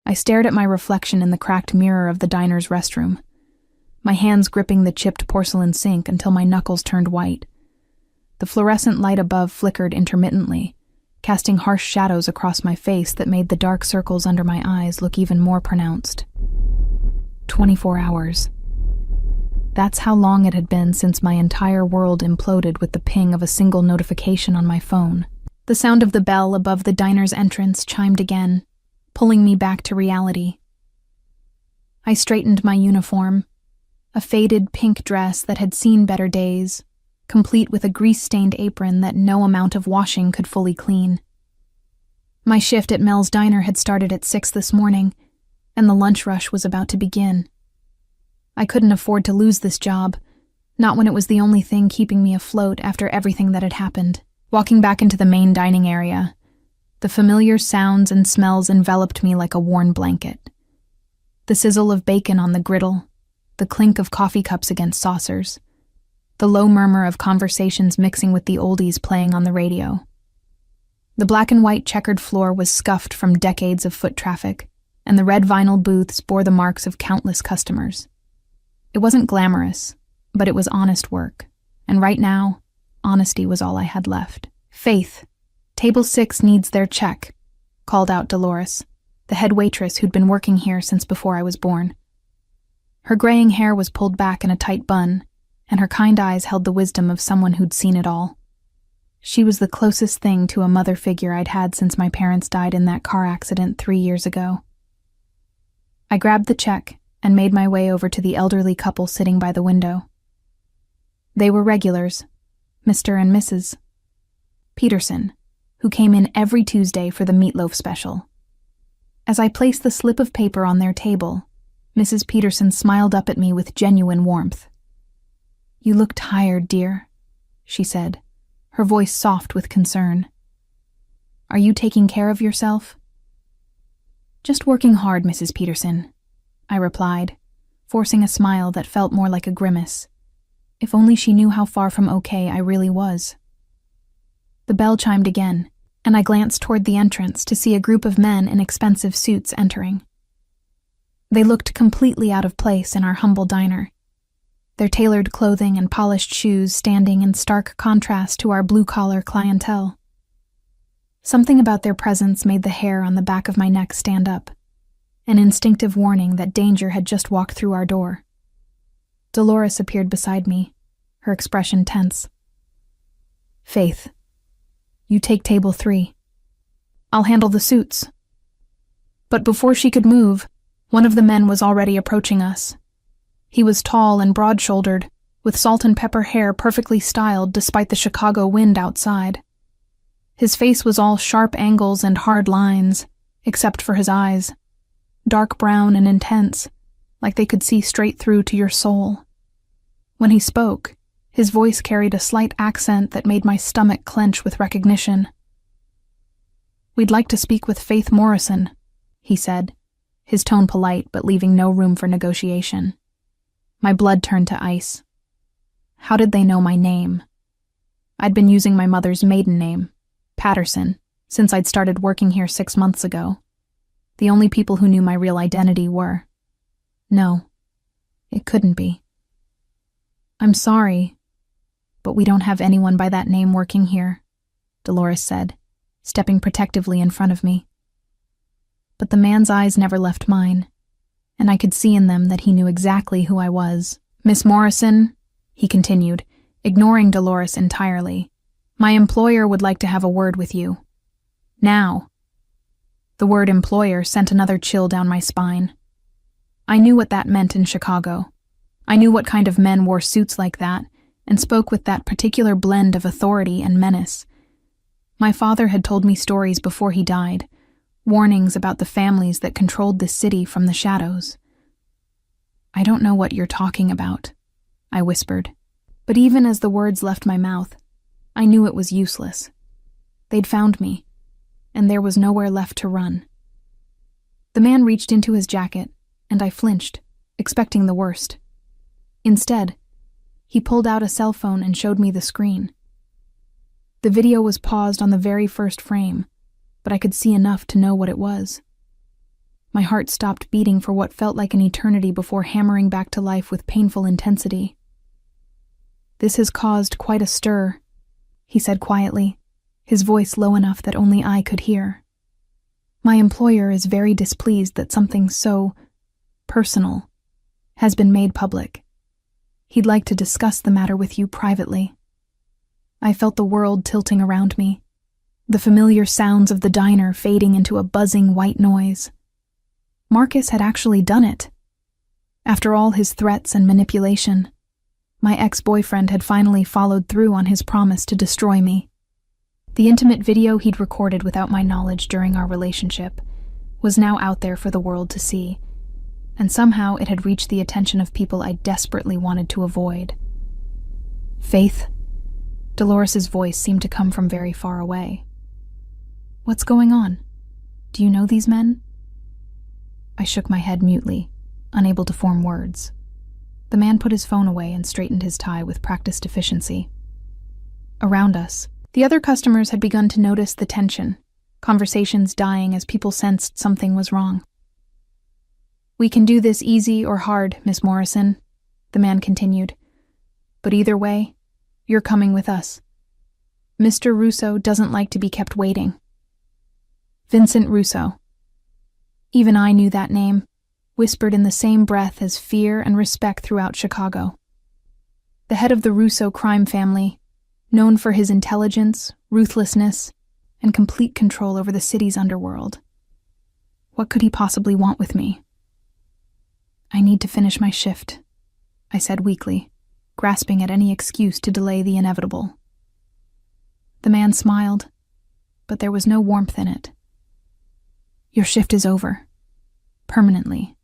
I stared at my reflection in the cracked mirror of the diner's restroom, my hands gripping the chipped porcelain sink until my knuckles turned white. The fluorescent light above flickered intermittently, casting harsh shadows across my face that made the dark circles under my eyes look even more pronounced. 24 hours. That's how long it had been since my entire world imploded with the ping of a single notification on my phone. The sound of the bell above the diner's entrance chimed again, pulling me back to reality. I straightened my uniform, a faded pink dress that had seen better days, complete with a grease-stained apron that no amount of washing could fully clean. My shift at Mel's Diner had started at 6 this morning, and the lunch rush was about to begin. I couldn't afford to lose this job, not when it was the only thing keeping me afloat after everything that had happened. Walking back into the main dining area, the familiar sounds and smells enveloped me like a worn blanket. The sizzle of bacon on the griddle, the clink of coffee cups against saucers, the low murmur of conversations mixing with the oldies playing on the radio. The black and white checkered floor was scuffed from decades of foot traffic, and the red vinyl booths bore the marks of countless customers. It wasn't glamorous, but it was honest work, and right now, honesty was all I had left. "Faith, table 6 needs their check," called out Dolores, the head waitress who'd been working here since before I was born. Her graying hair was pulled back in a tight bun, and her kind eyes held the wisdom of someone who'd seen it all. She was the closest thing to a mother figure I'd had since my parents died in that car accident 3 years ago. I grabbed the check and made my way over to the elderly couple sitting by the window. They were regulars, Mr. and Mrs. Peterson, who came in every Tuesday for the meatloaf special. As I placed the slip of paper on their table, Mrs. Peterson smiled up at me with genuine warmth. "You look tired, dear," she said, her voice soft with concern. "Are you taking care of yourself?" "Just working hard, Mrs. Peterson," I replied, forcing a smile that felt more like a grimace. If only she knew how far from okay I really was. The bell chimed again, and I glanced toward the entrance to see a group of men in expensive suits entering. They looked completely out of place in our humble diner, their tailored clothing and polished shoes standing in stark contrast to our blue-collar clientele. Something about their presence made the hair on the back of my neck stand up, an instinctive warning that danger had just walked through our door. Dolores appeared beside me, her expression tense. "Faith, you take table 3. I'll handle the suits." But before she could move, one of the men was already approaching us. He was tall and broad-shouldered, with salt and pepper hair perfectly styled despite the Chicago wind outside. His face was all sharp angles and hard lines, except for his eyes, dark brown and intense, like they could see straight through to your soul. When he spoke, his voice carried a slight accent that made my stomach clench with recognition. "We'd like to speak with Faith Morrison," he said, his tone polite but leaving no room for negotiation. My blood turned to ice. How did they know my name? I'd been using my mother's maiden name, Patterson, since I'd started working here 6 months ago. The only people who knew my real identity were... No, it couldn't be. "I'm sorry, but we don't have anyone by that name working here," Dolores said, stepping protectively in front of me. But the man's eyes never left mine, and I could see in them that he knew exactly who I was. "Miss Morrison," he continued, ignoring Dolores entirely, "my employer would like to have a word with you. Now." The word employer sent another chill down my spine. I knew what that meant in Chicago. I knew what kind of men wore suits like that and spoke with that particular blend of authority and menace. My father had told me stories before he died, warnings about the families that controlled this city from the shadows. "I don't know what you're talking about," I whispered. But even as the words left my mouth, I knew it was useless. They'd found me, and there was nowhere left to run. The man reached into his jacket, and I flinched, expecting the worst. Instead, he pulled out a cell phone and showed me the screen. The video was paused on the very first frame, but I could see enough to know what it was. My heart stopped beating for what felt like an eternity before hammering back to life with painful intensity. "This has caused quite a stir," he said quietly, his voice low enough that only I could hear. "My employer is very displeased that something so personal has been made public. He'd like to discuss the matter with you privately." I felt the world tilting around me, the familiar sounds of the diner fading into a buzzing white noise. Marcus had actually done it. After all his threats and manipulation, my ex-boyfriend had finally followed through on his promise to destroy me. The intimate video he'd recorded without my knowledge during our relationship was now out there for the world to see, and somehow it had reached the attention of people I desperately wanted to avoid. "Faith?" Dolores's voice seemed to come from very far away. "What's going on? Do you know these men?" I shook my head mutely, unable to form words. The man put his phone away and straightened his tie with practiced efficiency. Around us, the other customers had begun to notice the tension, conversations dying as people sensed something was wrong. "We can do this easy or hard, Miss Morrison," the man continued. "But either way, you're coming with us. Mr. Russo doesn't like to be kept waiting." Vincent Russo. Even I knew that name, whispered in the same breath as fear and respect throughout Chicago. The head of the Russo crime family, known for his intelligence, ruthlessness, and complete control over the city's underworld. What could he possibly want with me? "I need to finish my shift," I said weakly, grasping at any excuse to delay the inevitable. The man smiled, but there was no warmth in it. "Your shift is over. Permanently.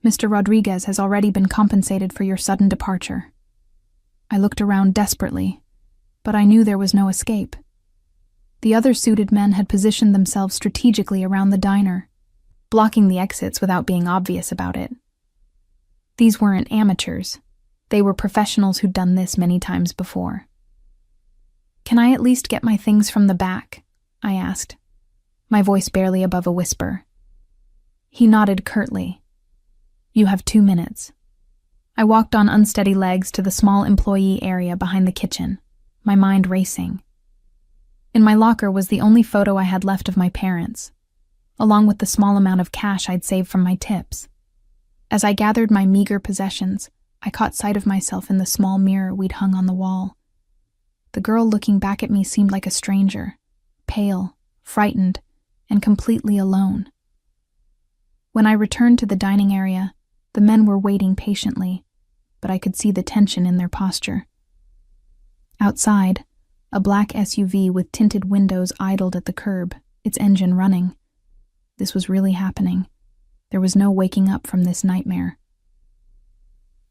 Mr. Rodriguez has already been compensated for your sudden departure." I looked around desperately, but I knew there was no escape. The other suited men had positioned themselves strategically around the diner, blocking the exits without being obvious about it. These weren't amateurs. They were professionals who'd done this many times before. "Can I at least get my things from the back?" I asked, my voice barely above a whisper. He nodded curtly. "You have 2 minutes." I walked on unsteady legs to the small employee area behind the kitchen, my mind racing. In my locker was the only photo I had left of my parents, along with the small amount of cash I'd saved from my tips. As I gathered my meager possessions, I caught sight of myself in the small mirror we'd hung on the wall. The girl looking back at me seemed like a stranger, pale, frightened, and completely alone. When I returned to the dining area, the men were waiting patiently, but I could see the tension in their posture. Outside, a black SUV with tinted windows idled at the curb, its engine running. This was really happening. There was no waking up from this nightmare.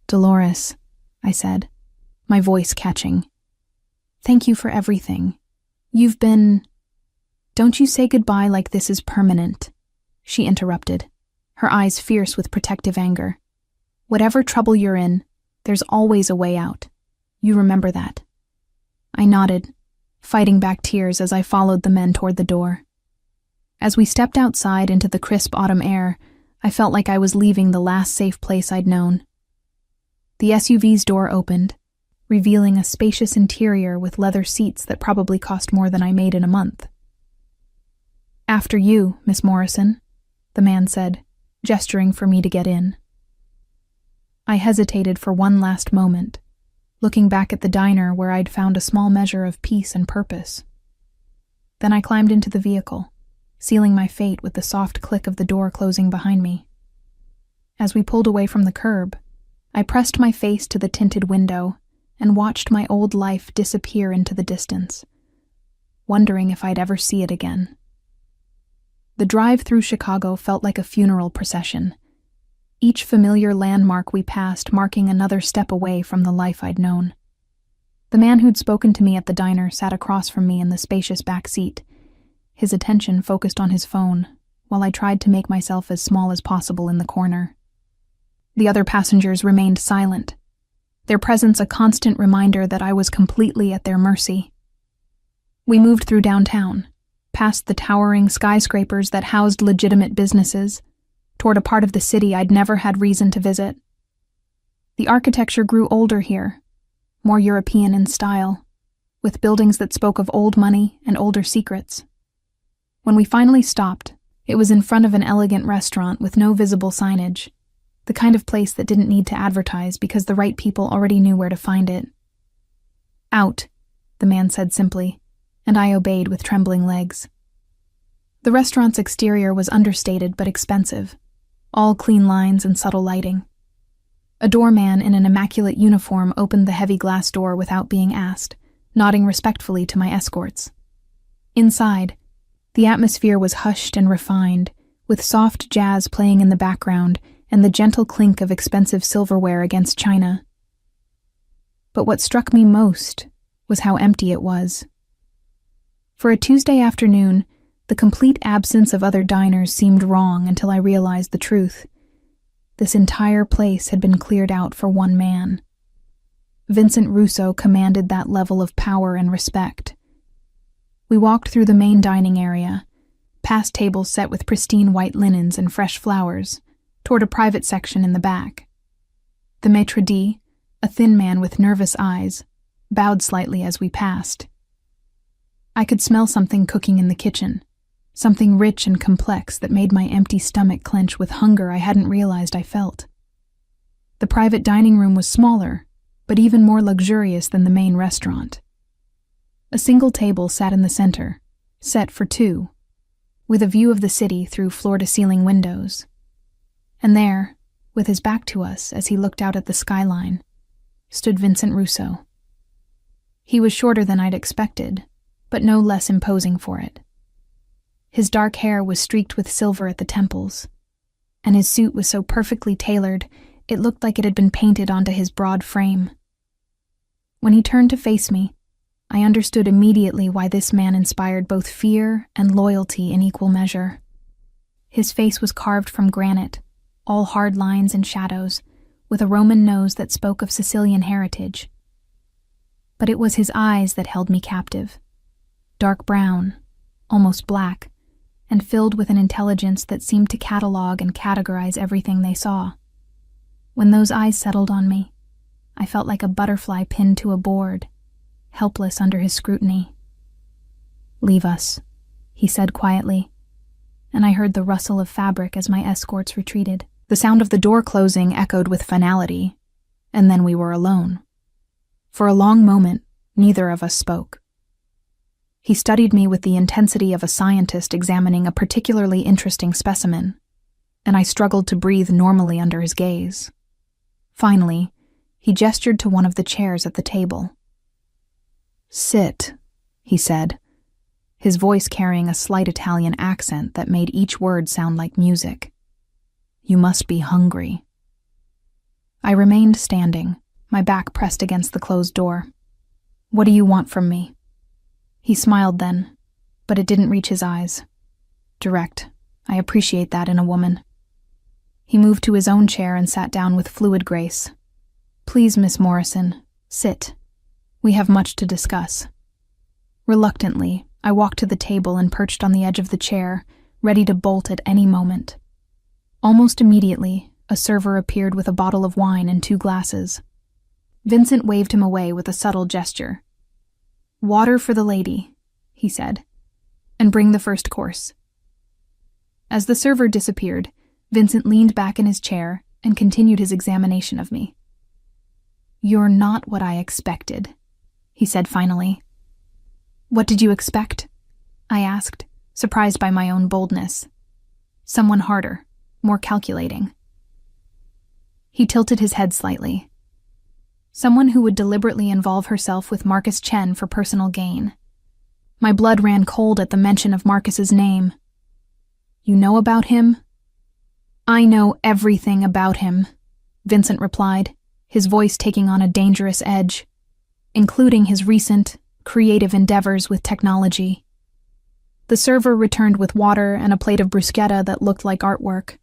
"Dolores," I said, my voice catching. "Thank you for everything. You've been—" "Don't you say goodbye like this is permanent," she interrupted, her eyes fierce with protective anger. "Whatever trouble you're in, there's always a way out. You remember that." I nodded, fighting back tears as I followed the men toward the door. As we stepped outside into the crisp autumn air, I felt like I was leaving the last safe place I'd known. The SUV's door opened, revealing a spacious interior with leather seats that probably cost more than I made in a month. "After you, Miss Morrison," the man said, gesturing for me to get in. I hesitated for one last moment, looking back at the diner where I'd found a small measure of peace and purpose. Then I climbed into the vehicle, sealing my fate with the soft click of the door closing behind me. As we pulled away from the curb, I pressed my face to the tinted window and watched my old life disappear into the distance, wondering if I'd ever see it again. The drive through Chicago felt like a funeral procession, each familiar landmark we passed marking another step away from the life I'd known. The man who'd spoken to me at the diner sat across from me in the spacious back seat, his attention focused on his phone, while I tried to make myself as small as possible in the corner. The other passengers remained silent, their presence a constant reminder that I was completely at their mercy. We moved through downtown, past the towering skyscrapers that housed legitimate businesses, toward a part of the city I'd never had reason to visit. The architecture grew older here, more European in style, with buildings that spoke of old money and older secrets. When we finally stopped, it was in front of an elegant restaurant with no visible signage, the kind of place that didn't need to advertise because the right people already knew where to find it. "Out," the man said simply, and I obeyed with trembling legs. The restaurant's exterior was understated but expensive, all clean lines and subtle lighting. A doorman in an immaculate uniform opened the heavy glass door without being asked, nodding respectfully to my escorts. Inside, the atmosphere was hushed and refined, with soft jazz playing in the background and the gentle clink of expensive silverware against china. But what struck me most was how empty it was. For a Tuesday afternoon, the complete absence of other diners seemed wrong until I realized the truth. This entire place had been cleared out for one man. Vincent Russo commanded that level of power and respect. We walked through the main dining area, past tables set with pristine white linens and fresh flowers, toward a private section in the back. The maitre d', a thin man with nervous eyes, bowed slightly as we passed. I could smell something cooking in the kitchen, something rich and complex that made my empty stomach clench with hunger I hadn't realized I felt. The private dining room was smaller, but even more luxurious than the main restaurant. A single table sat in the center, set for two, with a view of the city through floor-to-ceiling windows. And there, with his back to us as he looked out at the skyline, stood Vincent Russo. He was shorter than I'd expected, but no less imposing for it. His dark hair was streaked with silver at the temples, and his suit was so perfectly tailored it looked like it had been painted onto his broad frame. When he turned to face me, I understood immediately why this man inspired both fear and loyalty in equal measure. His face was carved from granite, all hard lines and shadows, with a Roman nose that spoke of Sicilian heritage. But it was his eyes that held me captive. Dark brown, almost black, and filled with an intelligence that seemed to catalog and categorize everything they saw. When those eyes settled on me, I felt like a butterfly pinned to a board, helpless under his scrutiny. "Leave us," he said quietly, and I heard the rustle of fabric as my escorts retreated. The sound of the door closing echoed with finality, and then we were alone. For a long moment, neither of us spoke. He studied me with the intensity of a scientist examining a particularly interesting specimen, and I struggled to breathe normally under his gaze. Finally, he gestured to one of the chairs at the table. "Sit," he said, his voice carrying a slight Italian accent that made each word sound like music. "You must be hungry." I remained standing, my back pressed against the closed door. "What do you want from me?" He smiled then, but it didn't reach his eyes. Direct. I appreciate that in a woman. He moved to his own chair and sat down with fluid grace. "Please, Miss Morrison, sit. We have much to discuss." Reluctantly, I walked to the table and perched on the edge of the chair, ready to bolt at any moment. Almost immediately, a server appeared with a bottle of wine and 2 glasses. Vincent waved him away with a subtle gesture. "Water for the lady," he said, "and bring the first course." As the server disappeared, Vincent leaned back in his chair and continued his examination of me. "You're not what I expected," he said finally. "What did you expect?" I asked, surprised by my own boldness. "Someone harder, more calculating." He tilted his head slightly. "Someone who would deliberately involve herself with Marcus Chen for personal gain." My blood ran cold at the mention of Marcus's name. "You know about him?" "I know everything about him," Vincent replied, his voice taking on a dangerous edge, "including his recent, creative endeavors with technology." The server returned with water and a plate of bruschetta that looked like artwork.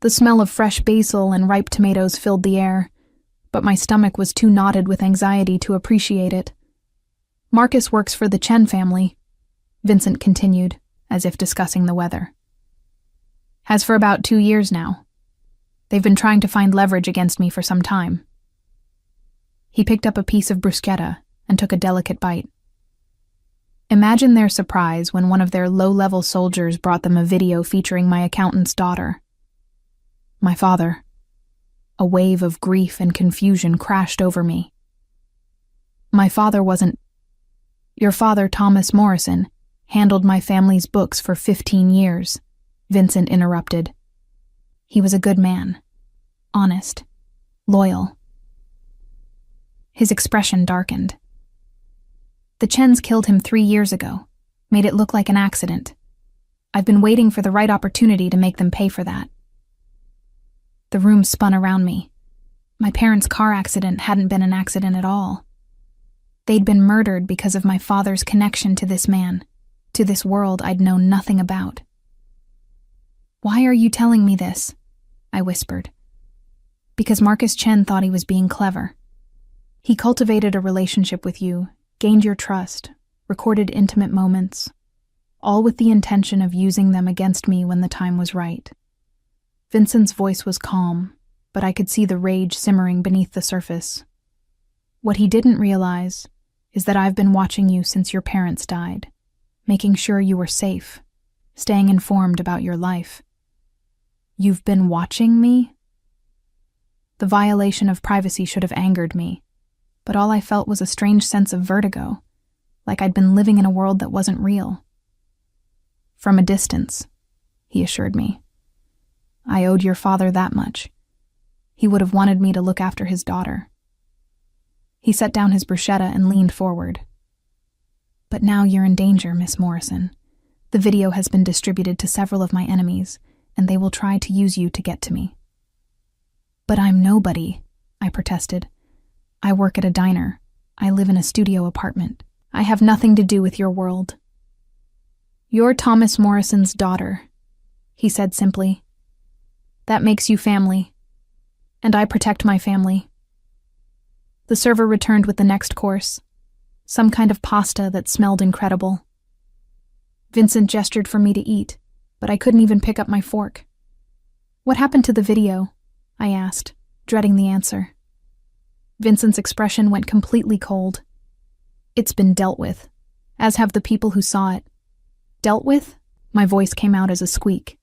The smell of fresh basil and ripe tomatoes filled the air, but my stomach was too knotted with anxiety to appreciate it. "Marcus works for the Chen family," Vincent continued, as if discussing the weather. Has for about 2 years now. They've been trying to find leverage against me for some time. He picked up a piece of bruschetta and took a delicate bite. Imagine their surprise when one of their low-level soldiers brought them a video featuring my accountant's daughter. My father. A wave of grief and confusion crashed over me. My father wasn't... Your father, Thomas Morrison, handled my family's books for 15 years, Vincent interrupted. He was a good man. Honest. Loyal. His expression darkened. The Chens killed him 3 years ago, made it look like an accident. I've been waiting for the right opportunity to make them pay for that. The room spun around me. My parents' car accident hadn't been an accident at all. They'd been murdered because of my father's connection to this man, to this world I'd known nothing about. Why are you telling me this? I whispered. Because Marcus Chen thought he was being clever. He cultivated a relationship with you, gained your trust, recorded intimate moments, all with the intention of using them against me when the time was right. Vincent's voice was calm, but I could see the rage simmering beneath the surface. What he didn't realize is that I've been watching you since your parents died, making sure you were safe, staying informed about your life. You've been watching me? The violation of privacy should have angered me, but all I felt was a strange sense of vertigo, like I'd been living in a world that wasn't real. From a distance, he assured me. I owed your father that much. He would have wanted me to look after his daughter. He set down his bruschetta and leaned forward. But now you're in danger, Miss Morrison. The video has been distributed to several of my enemies, and they will try to use you to get to me. But I'm nobody, I protested. I work at a diner. I live in a studio apartment. I have nothing to do with your world. You're Thomas Morrison's daughter, he said simply. That makes you family. And I protect my family. The server returned with the next course, some kind of pasta that smelled incredible. Vincent gestured for me to eat, but I couldn't even pick up my fork. What happened to the video? I asked, dreading the answer. Vincent's expression went completely cold. It's been dealt with, as have the people who saw it. Dealt with? My voice came out as a squeak.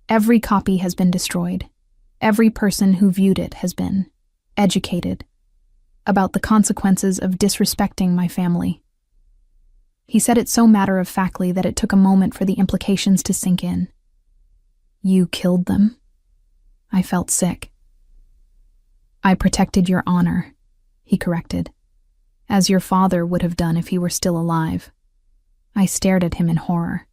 Every copy has been destroyed. Every person who viewed it has been educated about the consequences of disrespecting my family. He said it so matter-of-factly that it took a moment for the implications to sink in. You killed them? I felt sick. I protected your honor, he corrected, as your father would have done if he were still alive. I stared at him in horror,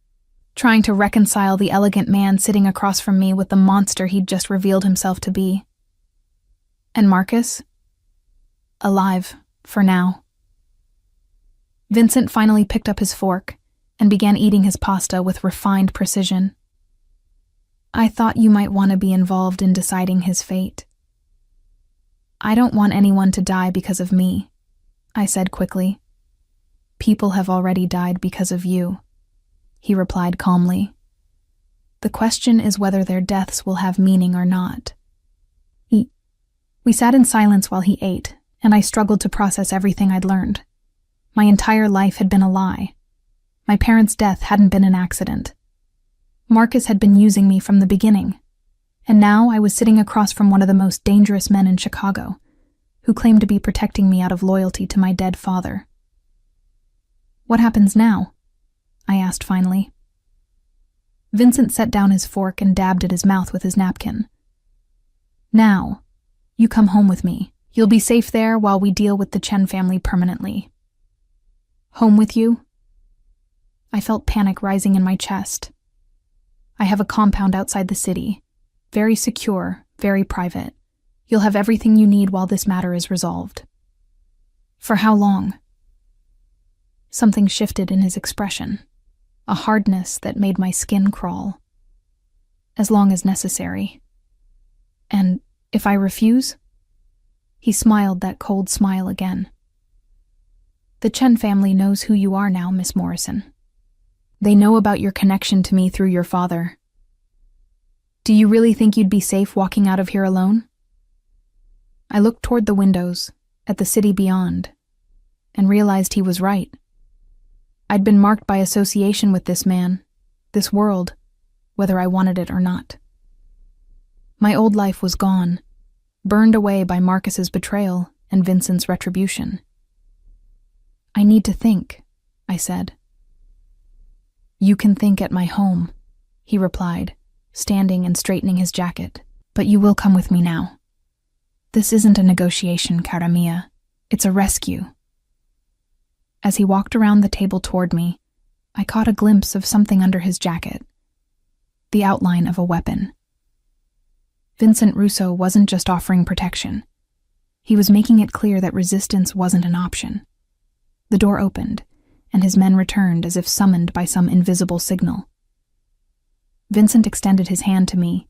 trying to reconcile the elegant man sitting across from me with the monster he'd just revealed himself to be. And Marcus? Alive, for now. Vincent finally picked up his fork and began eating his pasta with refined precision. I thought you might want to be involved in deciding his fate. I don't want anyone to die because of me, I said quickly. People have already died because of you, he replied calmly. The question is whether their deaths will have meaning or not. We sat in silence while he ate, and I struggled to process everything I'd learned. My entire life had been a lie. My parents' death hadn't been an accident. Marcus had been using me from the beginning, and now I was sitting across from one of the most dangerous men in Chicago, who claimed to be protecting me out of loyalty to my dead father. What happens now? I asked finally. Vincent set down his fork and dabbed at his mouth with his napkin. Now, you come home with me. You'll be safe there while we deal with the Chen family permanently. Home with you? I felt panic rising in my chest. I have a compound outside the city. Very secure, very private. You'll have everything you need while this matter is resolved. For how long? Something shifted in his expression, a hardness that made my skin crawl. As long as necessary. And if I refuse? He smiled that cold smile again. The Chen family knows who you are now, Miss Morrison. They know about your connection to me through your father. Do you really think you'd be safe walking out of here alone? I looked toward the windows, at the city beyond, and realized he was right. I'd been marked by association with this man, this world, whether I wanted it or not. My old life was gone, burned away by Marcus's betrayal and Vincent's retribution. I need to think, I said. You can think at my home, he replied, standing and straightening his jacket. But you will come with me now. This isn't a negotiation, cara mia. It's a rescue. As he walked around the table toward me, I caught a glimpse of something under his jacket. The outline of a weapon. Vincent Russo wasn't just offering protection. He was making it clear that resistance wasn't an option. The door opened, and his men returned as if summoned by some invisible signal. Vincent extended his hand to me,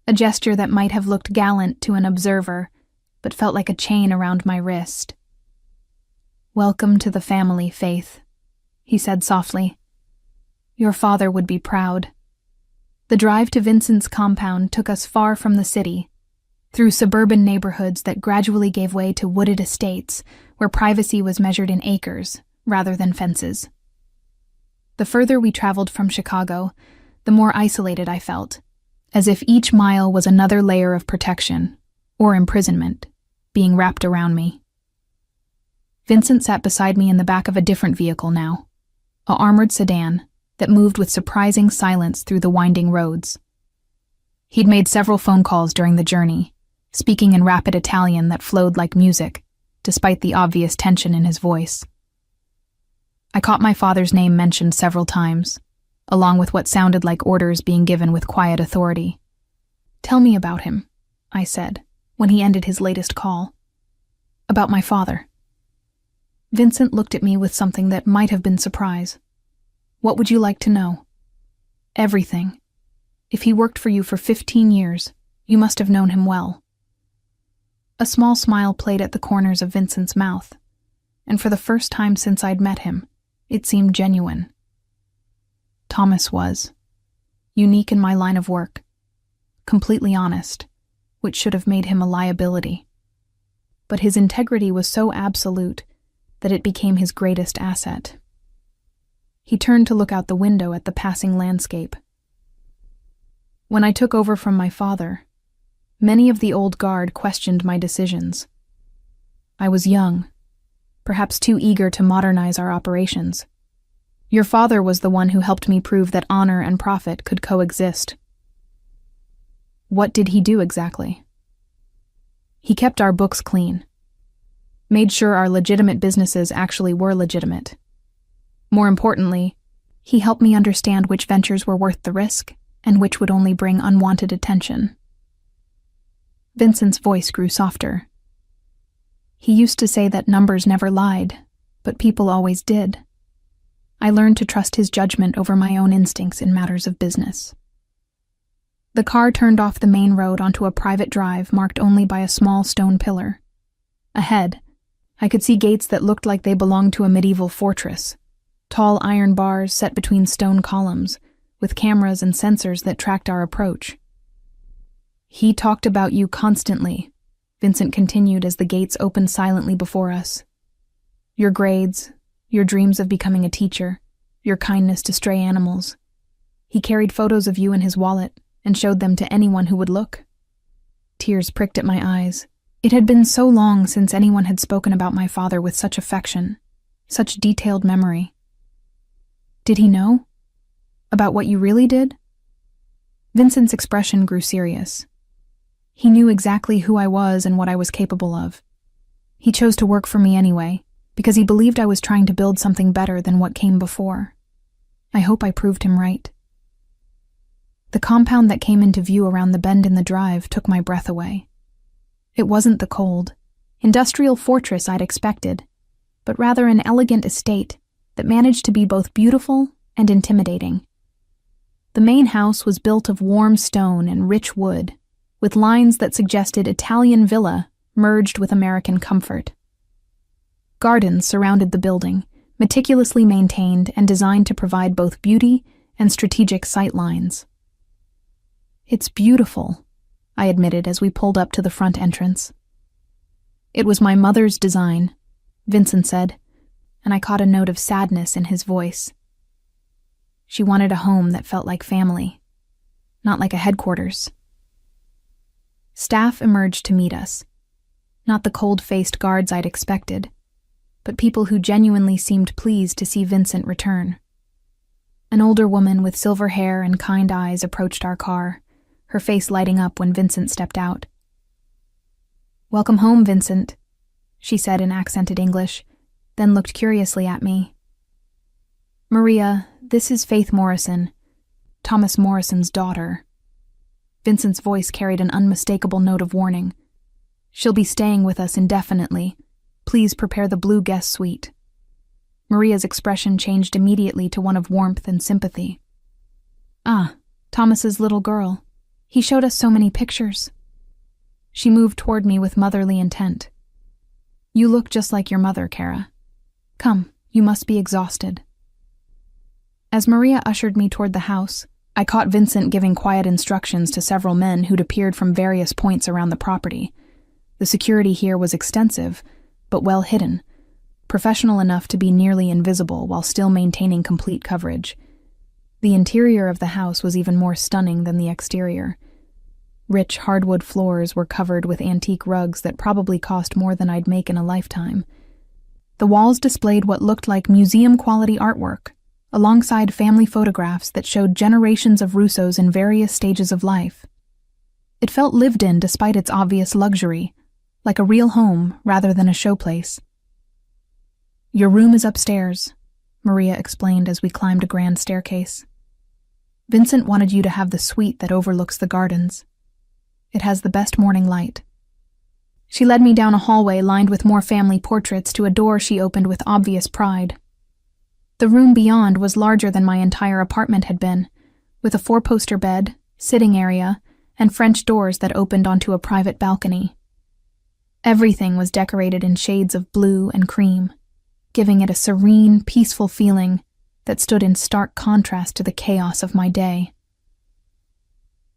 a gesture that might have looked gallant to an observer, but felt like a chain around my wrist. "Welcome to the family, Faith," he said softly. "Your father would be proud." The drive to Vincent's compound took us far from the city, through suburban neighborhoods that gradually gave way to wooded estates where privacy was measured in acres rather than fences. The further we traveled from Chicago, the more isolated I felt, as if each mile was another layer of protection, or imprisonment, being wrapped around me. Vincent sat beside me in the back of a different vehicle now, a armored sedan that moved with surprising silence through the winding roads. He'd made several phone calls during the journey, speaking in rapid Italian that flowed like music, despite the obvious tension in his voice. I caught my father's name mentioned several times, along with what sounded like orders being given with quiet authority. "Tell me about him," I said, when he ended his latest call. "About my father." Vincent looked at me with something that might have been surprise. "What would you like to know?" "Everything. If he worked for you for 15 years, you must have known him well." A small smile played at the corners of Vincent's mouth, and for the first time since I'd met him, it seemed genuine. Thomas was. Unique in my line of work. Completely honest, which should have made him a liability. But his integrity was so absolute that it became his greatest asset. He turned to look out the window at the passing landscape. When I took over from my father, many of the old guard questioned my decisions. I was young, perhaps too eager to modernize our operations. Your father was the one who helped me prove that honor and profit could coexist. What did he do exactly? He kept our books clean, made sure our legitimate businesses actually were legitimate. More importantly, he helped me understand which ventures were worth the risk and which would only bring unwanted attention. Vincent's voice grew softer. He used to say that numbers never lied, but people always did. I learned to trust his judgment over my own instincts in matters of business. The car turned off the main road onto a private drive marked only by a small stone pillar. Ahead, I could see gates that looked like they belonged to a medieval fortress, tall iron bars set between stone columns, with cameras and sensors that tracked our approach. "He talked about you constantly," Vincent continued as the gates opened silently before us. "Your grades, your dreams of becoming a teacher, your kindness to stray animals. He carried photos of you in his wallet and showed them to anyone who would look." Tears pricked at my eyes. It had been so long since anyone had spoken about my father with such affection, such detailed memory. "Did he know? About what you really did?" Vincent's expression grew serious. He knew exactly who I was and what I was capable of. He chose to work for me anyway, because he believed I was trying to build something better than what came before. I hope I proved him right. The compound that came into view around the bend in the drive took my breath away. It wasn't the cold, industrial fortress I'd expected, but rather an elegant estate that managed to be both beautiful and intimidating. The main house was built of warm stone and rich wood, with lines that suggested Italian villa merged with American comfort. Gardens surrounded the building, meticulously maintained and designed to provide both beauty and strategic sight lines. It's beautiful, I admitted as we pulled up to the front entrance. It was my mother's design, Vincent said, and I caught a note of sadness in his voice. She wanted a home that felt like family, not like a headquarters. Staff emerged to meet us, not the cold-faced guards I'd expected, but people who genuinely seemed pleased to see Vincent return. An older woman with silver hair and kind eyes approached our car, her face lighting up when Vincent stepped out. "Welcome home, Vincent," she said in accented English, then looked curiously at me. "Maria, this is Faith Morrison, Thomas Morrison's daughter." Vincent's voice carried an unmistakable note of warning. "She'll be staying with us indefinitely. Please prepare the blue guest suite." Maria's expression changed immediately to one of warmth and sympathy. "Ah, Thomas's little girl. He showed us so many pictures." She moved toward me with motherly intent. "You look just like your mother, Kara. Come, you must be exhausted." As Maria ushered me toward the house, I caught Vincent giving quiet instructions to several men who'd appeared from various points around the property. The security here was extensive, but well hidden, professional enough to be nearly invisible while still maintaining complete coverage. The interior of the house was even more stunning than the exterior. Rich hardwood floors were covered with antique rugs that probably cost more than I'd make in a lifetime. The walls displayed what looked like museum-quality artwork, alongside family photographs that showed generations of Russos in various stages of life. It felt lived in despite its obvious luxury, like a real home rather than a showplace. "Your room is upstairs," Maria explained as we climbed a grand staircase. "Vincent wanted you to have the suite that overlooks the gardens. It has the best morning light." She led me down a hallway lined with more family portraits to a door she opened with obvious pride. The room beyond was larger than my entire apartment had been, with a 4-poster bed, sitting area, and French doors that opened onto a private balcony. Everything was decorated in shades of blue and cream, giving it a serene, peaceful feeling that stood in stark contrast to the chaos of my day.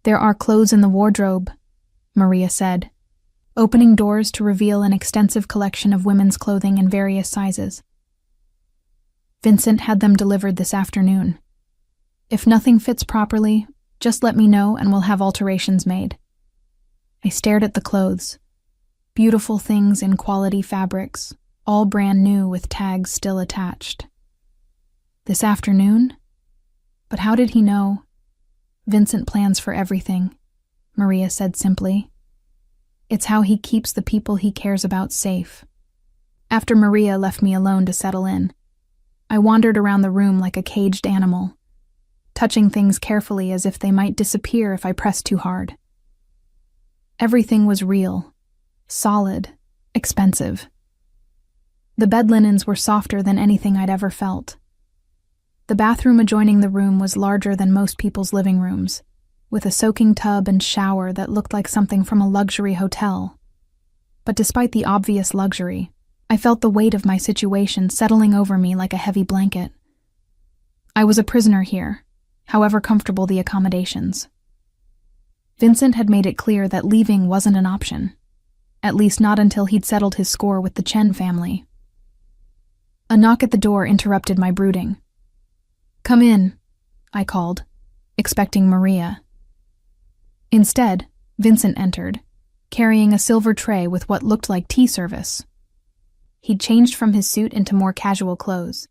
"There are clothes in the wardrobe," Maria said, opening doors to reveal an extensive collection of women's clothing in various sizes. "Vincent had them delivered this afternoon. If nothing fits properly, just let me know and we'll have alterations made." I stared at the clothes. Beautiful things in quality fabrics, all brand new with tags still attached. This afternoon? But how did he know? "Vincent plans for everything," Maria said simply. "It's how he keeps the people he cares about safe." After Maria left me alone to settle in, I wandered around the room like a caged animal, touching things carefully as if they might disappear if I pressed too hard. Everything was real, solid, expensive. The bed linens were softer than anything I'd ever felt. The bathroom adjoining the room was larger than most people's living rooms, with a soaking tub and shower that looked like something from a luxury hotel. But despite the obvious luxury, I felt the weight of my situation settling over me like a heavy blanket. I was a prisoner here, however comfortable the accommodations. Vincent had made it clear that leaving wasn't an option, at least not until he'd settled his score with the Chen family. A knock at the door interrupted my brooding. "Come in," I called, expecting Maria. Instead, Vincent entered, carrying a silver tray with what looked like tea service. He'd changed from his suit into more casual clothes,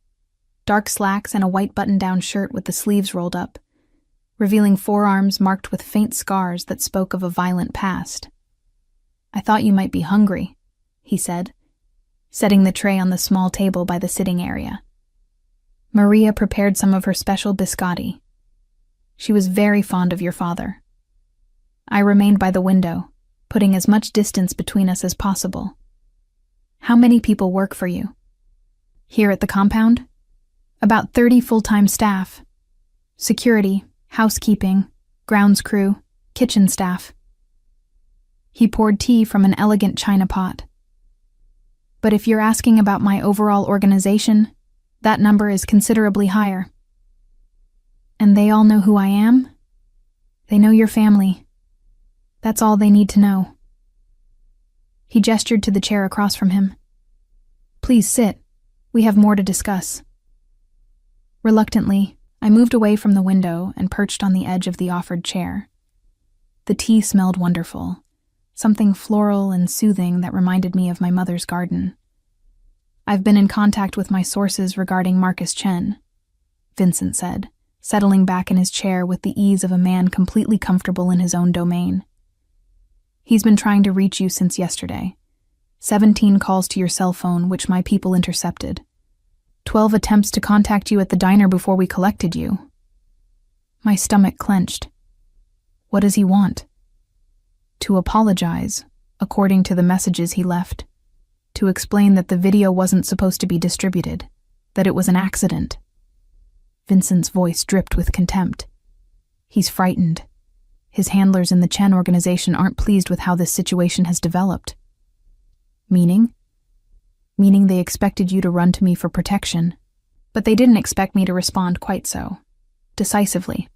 dark slacks and a white button-down shirt with the sleeves rolled up, revealing forearms marked with faint scars that spoke of a violent past. "I thought you might be hungry," he said, setting the tray on the small table by the sitting area. Maria prepared some of her special biscotti. She was very fond of your father. I remained by the window, putting as much distance between us as possible. "How many people work for you?" "Here at the compound?" "About 30 full-time staff. Security, housekeeping, grounds crew, kitchen staff." He poured tea from an elegant china pot. "But if you're asking about my overall organization, that number is considerably higher." "And they all know who I am?" They know your family. That's all they need to know. He gestured to the chair across from him. Please sit. We have more to discuss. Reluctantly, I moved away from the window and perched on the edge of the offered chair. The tea smelled wonderful, something floral and soothing that reminded me of my mother's garden. I've been in contact with my sources regarding Marcus Chen, Vincent said, settling back in his chair with the ease of a man completely comfortable in his own domain. He's been trying to reach you since yesterday. 17 calls to your cell phone, which my people intercepted. 12 attempts to contact you at the diner before we collected you. My stomach clenched. What does he want? To apologize, according to the messages he left. To explain that the video wasn't supposed to be distributed, that it was an accident. Vincent's voice dripped with contempt. He's frightened. His handlers in the Chen organization aren't pleased with how this situation has developed. Meaning? Meaning they expected you to run to me for protection, but they didn't expect me to respond quite so decisively.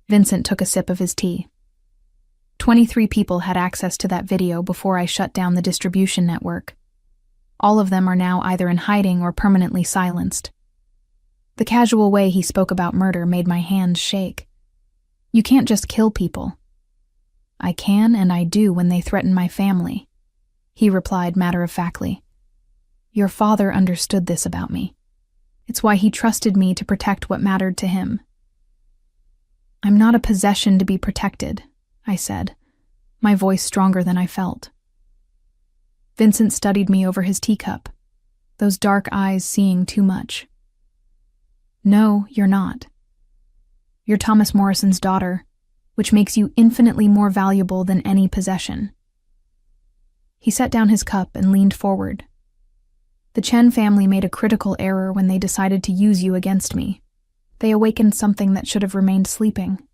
Vincent took a sip of his tea. 23 people had access to that video before I shut down the distribution network. All of them are now either in hiding or permanently silenced. The casual way he spoke about murder made my hands shake. You can't just kill people. I can and I do when they threaten my family, he replied matter-of-factly. Your father understood this about me. It's why he trusted me to protect what mattered to him. I'm not a possession to be protected, I said, my voice stronger than I felt. Vincent studied me over his teacup, those dark eyes seeing too much. No, you're not. You're Thomas Morrison's daughter, which makes you infinitely more valuable than any possession. He set down his cup and leaned forward. The Chen family made a critical error when they decided to use you against me. They awakened something that should have remained sleeping.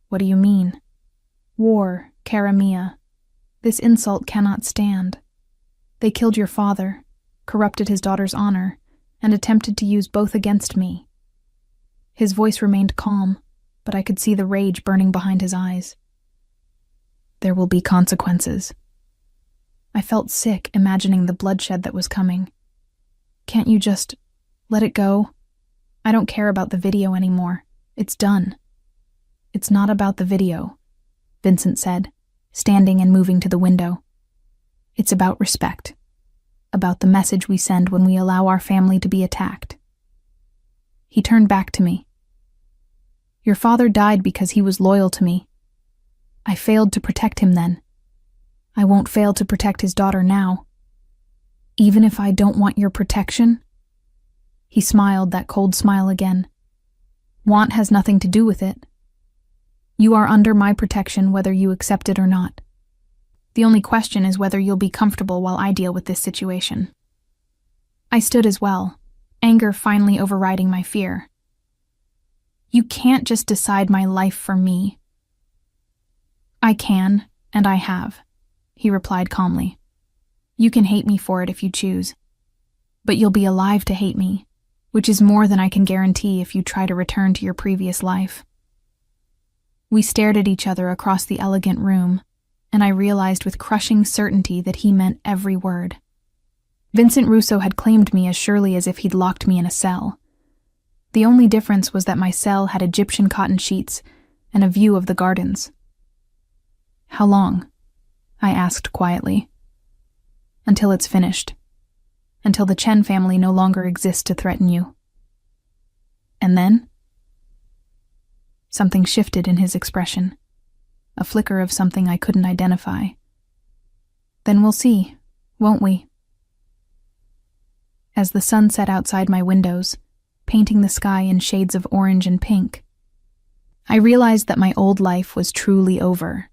What do you mean? War, cara mia. This insult cannot stand. They killed your father, corrupted his daughter's honor, and attempted to use both against me. His voice remained calm, but I could see the rage burning behind his eyes. There will be consequences. I felt sick imagining the bloodshed that was coming. Can't you just let it go? I don't care about the video anymore. It's done. It's not about the video, Vincent said, standing and moving to the window. It's about respect. About the message we send when we allow our family to be attacked. He turned back to me. Your father died because he was loyal to me. I failed to protect him then. I won't fail to protect his daughter now. Even if I don't want your protection? He smiled that cold smile again. Want has nothing to do with it. You are under my protection whether you accept it or not. The only question is whether you'll be comfortable while I deal with this situation. I stood as well, anger finally overriding my fear. You can't just decide my life for me. I can, and I have, he replied calmly. You can hate me for it if you choose. But you'll be alive to hate me, which is more than I can guarantee if you try to return to your previous life. We stared at each other across the elegant room, and I realized with crushing certainty that he meant every word. Vincent Russo had claimed me as surely as if he'd locked me in a cell. The only difference was that my cell had Egyptian cotton sheets and a view of the gardens. How long? I asked quietly. Until it's finished. Until the Chen family no longer exists to threaten you. And then? Something shifted in his expression. A flicker of something I couldn't identify. Then we'll see, won't we? As the sun set outside my windows, painting the sky in shades of orange and pink, I realized that my old life was truly over.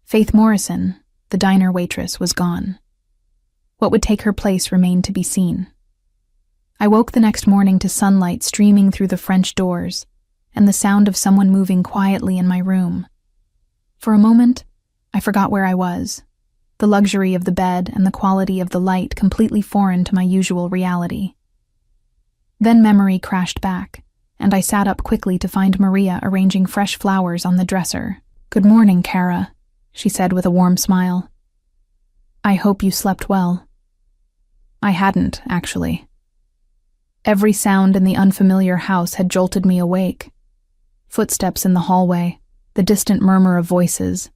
Faith Morrison, the diner waitress, was gone. What would take her place remained to be seen. I woke the next morning to sunlight streaming through the French doors and the sound of someone moving quietly in my room. For a moment, I forgot where I was, the luxury of the bed and the quality of the light completely foreign to my usual reality. Then memory crashed back, and I sat up quickly to find Maria arranging fresh flowers on the dresser. "Good morning, Kara," she said with a warm smile. "I hope you slept well." I hadn't, actually. Every sound in the unfamiliar house had jolted me awake. Footsteps in the hallway, the distant murmur of voices,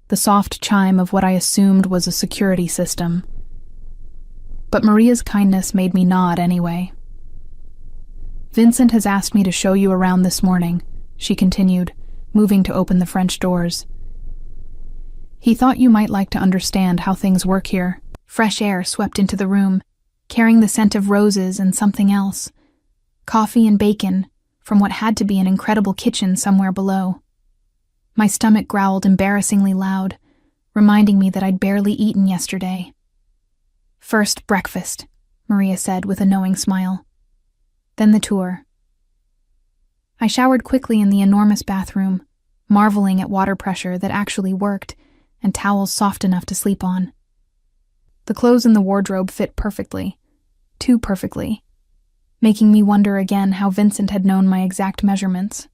the soft chime of what I assumed was a security system. But Maria's kindness made me nod anyway. "Vincent has asked me to show you around this morning," she continued, moving to open the French doors. "He thought you might like to understand how things work here." Fresh air swept into the room, carrying the scent of roses and something else. Coffee and bacon, from what had to be an incredible kitchen somewhere below. My stomach growled embarrassingly loud, reminding me that I'd barely eaten yesterday. "First, breakfast," Maria said with a knowing smile. "Then the tour." I showered quickly in the enormous bathroom, marveling at water pressure that actually worked and towels soft enough to sleep on. The clothes in the wardrobe fit perfectly, too perfectly, making me wonder again how Vincent had known my exact measurements.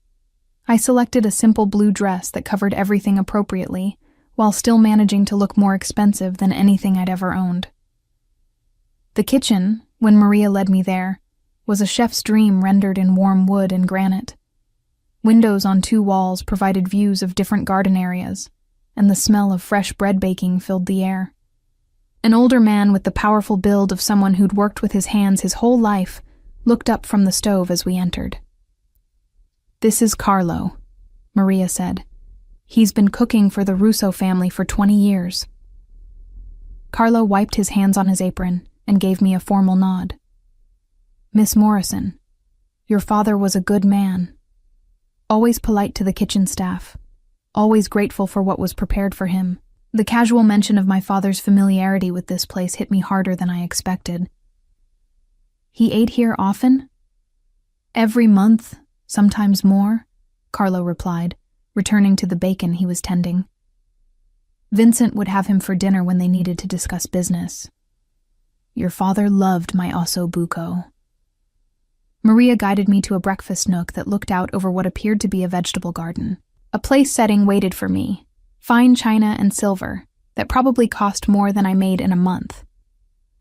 I selected a simple blue dress that covered everything appropriately, while still managing to look more expensive than anything I'd ever owned. The kitchen, when Maria led me there, was a chef's dream rendered in warm wood and granite. Windows on 2 walls provided views of different garden areas, and the smell of fresh bread baking filled the air. An older man with the powerful build of someone who'd worked with his hands his whole life looked up from the stove as we entered. "This is Carlo," Maria said. "He's been cooking for the Russo family for 20 years. Carlo wiped his hands on his apron and gave me a formal nod. "Miss Morrison, your father was a good man. Always polite to the kitchen staff. Always grateful for what was prepared for him." The casual mention of my father's familiarity with this place hit me harder than I expected. "He ate here often?" "Every month, sometimes more," Carlo replied, returning to the bacon he was tending. "Vincent would have him for dinner when they needed to discuss business. Your father loved my osso buco." Maria guided me to a breakfast nook that looked out over what appeared to be a vegetable garden. A place setting waited for me, fine china and silver, that probably cost more than I made in a month.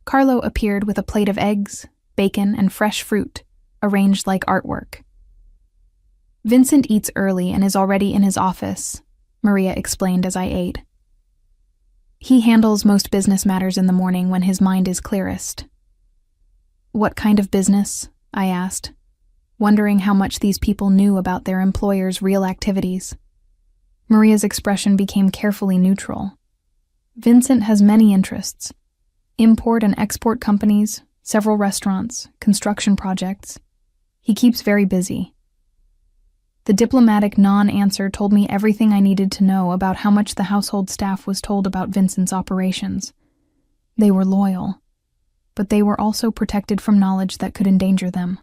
Carlo appeared with a plate of eggs, bacon, and fresh fruit, arranged like artwork. "Vincent eats early and is already in his office," Maria explained as I ate. "He handles most business matters in the morning when his mind is clearest." "What kind of business?" I asked, wondering how much these people knew about their employer's real activities. Maria's expression became carefully neutral. "Vincent has many interests. Import and export companies, several restaurants, construction projects. He keeps very busy." The diplomatic non-answer told me everything I needed to know about how much the household staff was told about Vincent's operations. They were loyal, but they were also protected from knowledge that could endanger them.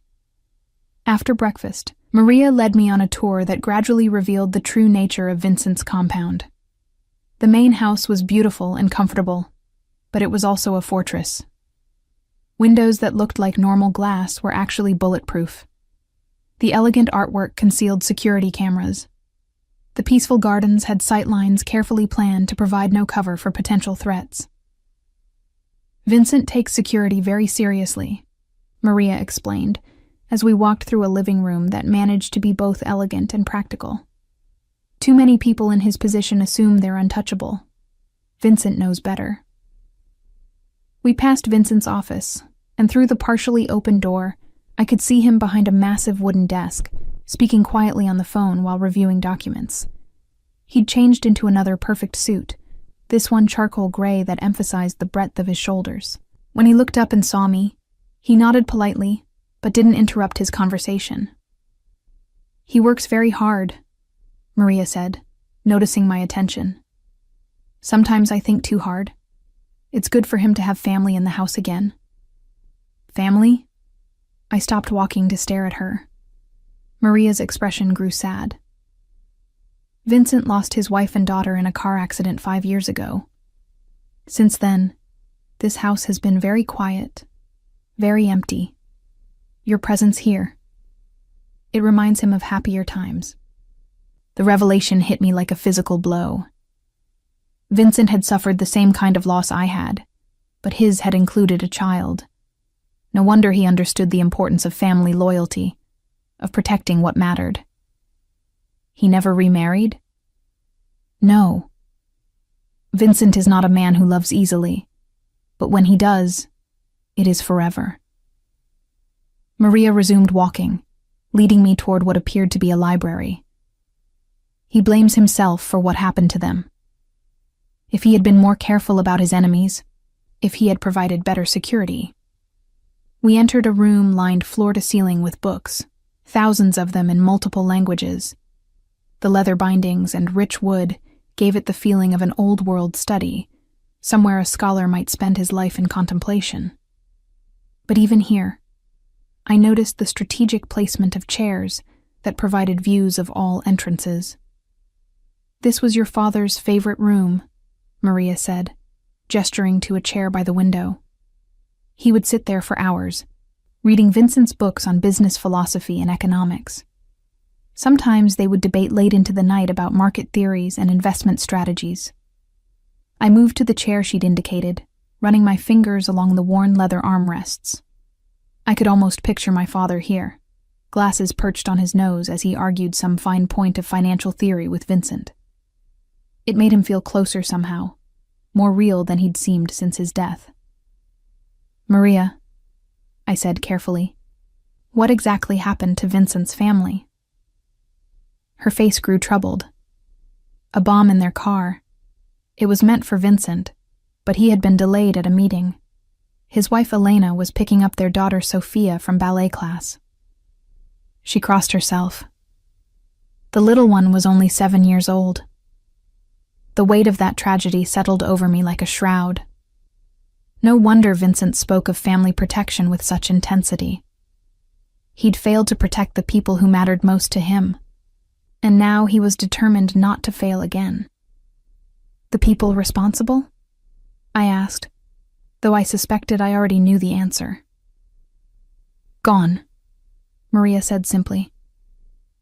After breakfast, Maria led me on a tour that gradually revealed the true nature of Vincent's compound. The main house was beautiful and comfortable, but it was also a fortress. Windows that looked like normal glass were actually bulletproof. The elegant artwork concealed security cameras. The peaceful gardens had sightlines carefully planned to provide no cover for potential threats. "Vincent takes security very seriously," Maria explained, as we walked through a living room that managed to be both elegant and practical. "Too many people in his position assume they're untouchable. Vincent knows better." We passed Vincent's office, and through the partially open door, I could see him behind a massive wooden desk, speaking quietly on the phone while reviewing documents. He'd changed into another perfect suit, this one charcoal gray that emphasized the breadth of his shoulders. When he looked up and saw me, he nodded politely, but didn't interrupt his conversation. "He works very hard," Maria said, noticing my attention. "Sometimes I think too hard. It's good for him to have family in the house again." "Family?" I stopped walking to stare at her. Maria's expression grew sad. "Vincent lost his wife and daughter in a car accident 5 years ago. Since then, this house has been very quiet, very empty. Your presence here. It reminds him of happier times. The revelation hit me like a physical blow. Vincent had suffered the same kind of loss I had, but his had included a child. No wonder he understood the importance of family loyalty, of protecting what mattered. He never remarried? No. Vincent is not a man who loves easily, but when he does, it is forever. Maria resumed walking, leading me toward what appeared to be a library. He blames himself for what happened to them. If he had been more careful about his enemies, if he had provided better security. We entered a room lined floor to ceiling with books, thousands of them in multiple languages. The leather bindings and rich wood gave it the feeling of an old-world study, somewhere a scholar might spend his life in contemplation. But even here, I noticed the strategic placement of chairs that provided views of all entrances. "This was your father's favorite room," Maria said, gesturing to a chair by the window. He would sit there for hours, reading Vincent's books on business philosophy and economics. Sometimes they would debate late into the night about market theories and investment strategies. I moved to the chair she'd indicated, running my fingers along the worn leather armrests. I could almost picture my father here, glasses perched on his nose as he argued some fine point of financial theory with Vincent. It made him feel closer somehow, more real than he'd seemed since his death. "Maria," I said carefully, "what exactly happened to Vincent's family?" Her face grew troubled. A bomb in their car. It was meant for Vincent, but he had been delayed at a meeting. His wife Elena was picking up their daughter Sophia from ballet class. She crossed herself. The little one was only 7 years old. The weight of that tragedy settled over me like a shroud. No wonder Vincent spoke of family protection with such intensity. He'd failed to protect the people who mattered most to him, and now he was determined not to fail again. "The people responsible?" I asked, though I suspected I already knew the answer. "Gone," Maria said simply.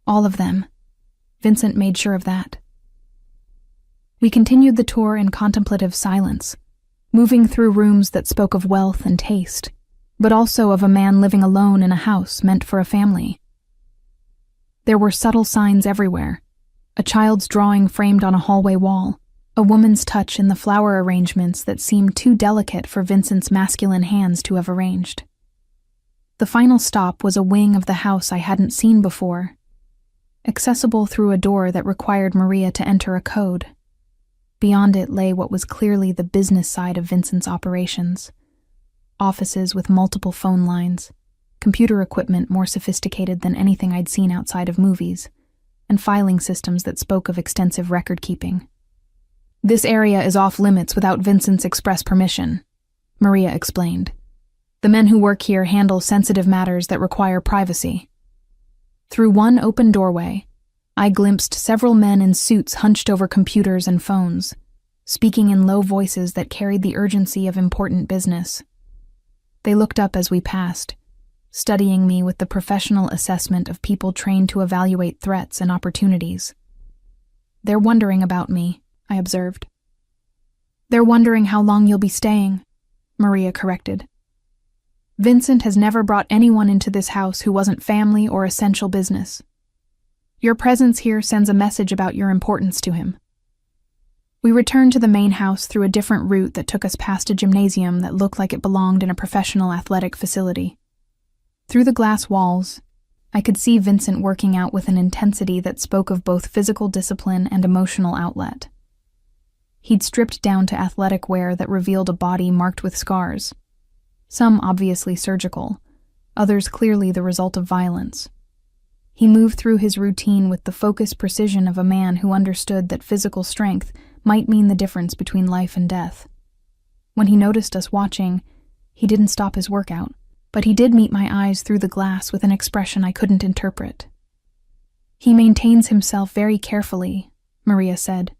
"All of them." Vincent made sure of that. We continued the tour in contemplative silence, moving through rooms that spoke of wealth and taste, but also of a man living alone in a house meant for a family. There were subtle signs everywhere, a child's drawing framed on a hallway wall, a woman's touch in the flower arrangements that seemed too delicate for Vincent's masculine hands to have arranged. The final stop was a wing of the house I hadn't seen before, accessible through a door that required Maria to enter a code. Beyond it lay what was clearly the business side of Vincent's operations. Offices with multiple phone lines, computer equipment more sophisticated than anything I'd seen outside of movies, and filing systems that spoke of extensive record-keeping. "This area is off-limits without Vincent's express permission," Maria explained. "The men who work here handle sensitive matters that require privacy." Through one open doorway, I glimpsed several men in suits hunched over computers and phones, speaking in low voices that carried the urgency of important business. They looked up as we passed, studying me with the professional assessment of people trained to evaluate threats and opportunities. "They're wondering about me," I observed. "They're wondering how long you'll be staying," Maria corrected. "Vincent has never brought anyone into this house who wasn't family or essential business. Your presence here sends a message about your importance to him." We returned to the main house through a different route that took us past a gymnasium that looked like it belonged in a professional athletic facility. Through the glass walls, I could see Vincent working out with an intensity that spoke of both physical discipline and emotional outlet. He'd stripped down to athletic wear that revealed a body marked with scars, some obviously surgical, others clearly the result of violence. He moved through his routine with the focused precision of a man who understood that physical strength might mean the difference between life and death. When he noticed us watching, he didn't stop his workout, but he did meet my eyes through the glass with an expression I couldn't interpret. "He maintains himself very carefully," Maria said.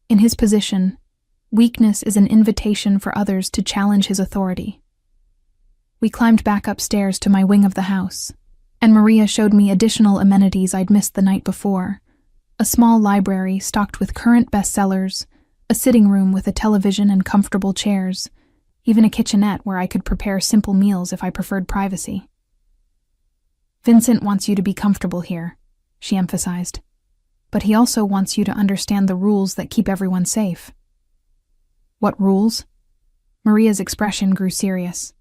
"In his position, weakness is an invitation for others to challenge his authority." We climbed back upstairs to my wing of the house, And Maria showed me additional amenities I'd missed the night before. A small library stocked with current bestsellers, a sitting room with a television and comfortable chairs, even a kitchenette where I could prepare simple meals if I preferred privacy. "Vincent wants you to be comfortable here," she emphasized. "But he also wants you to understand the rules that keep everyone safe." "What rules?" Maria's expression grew serious.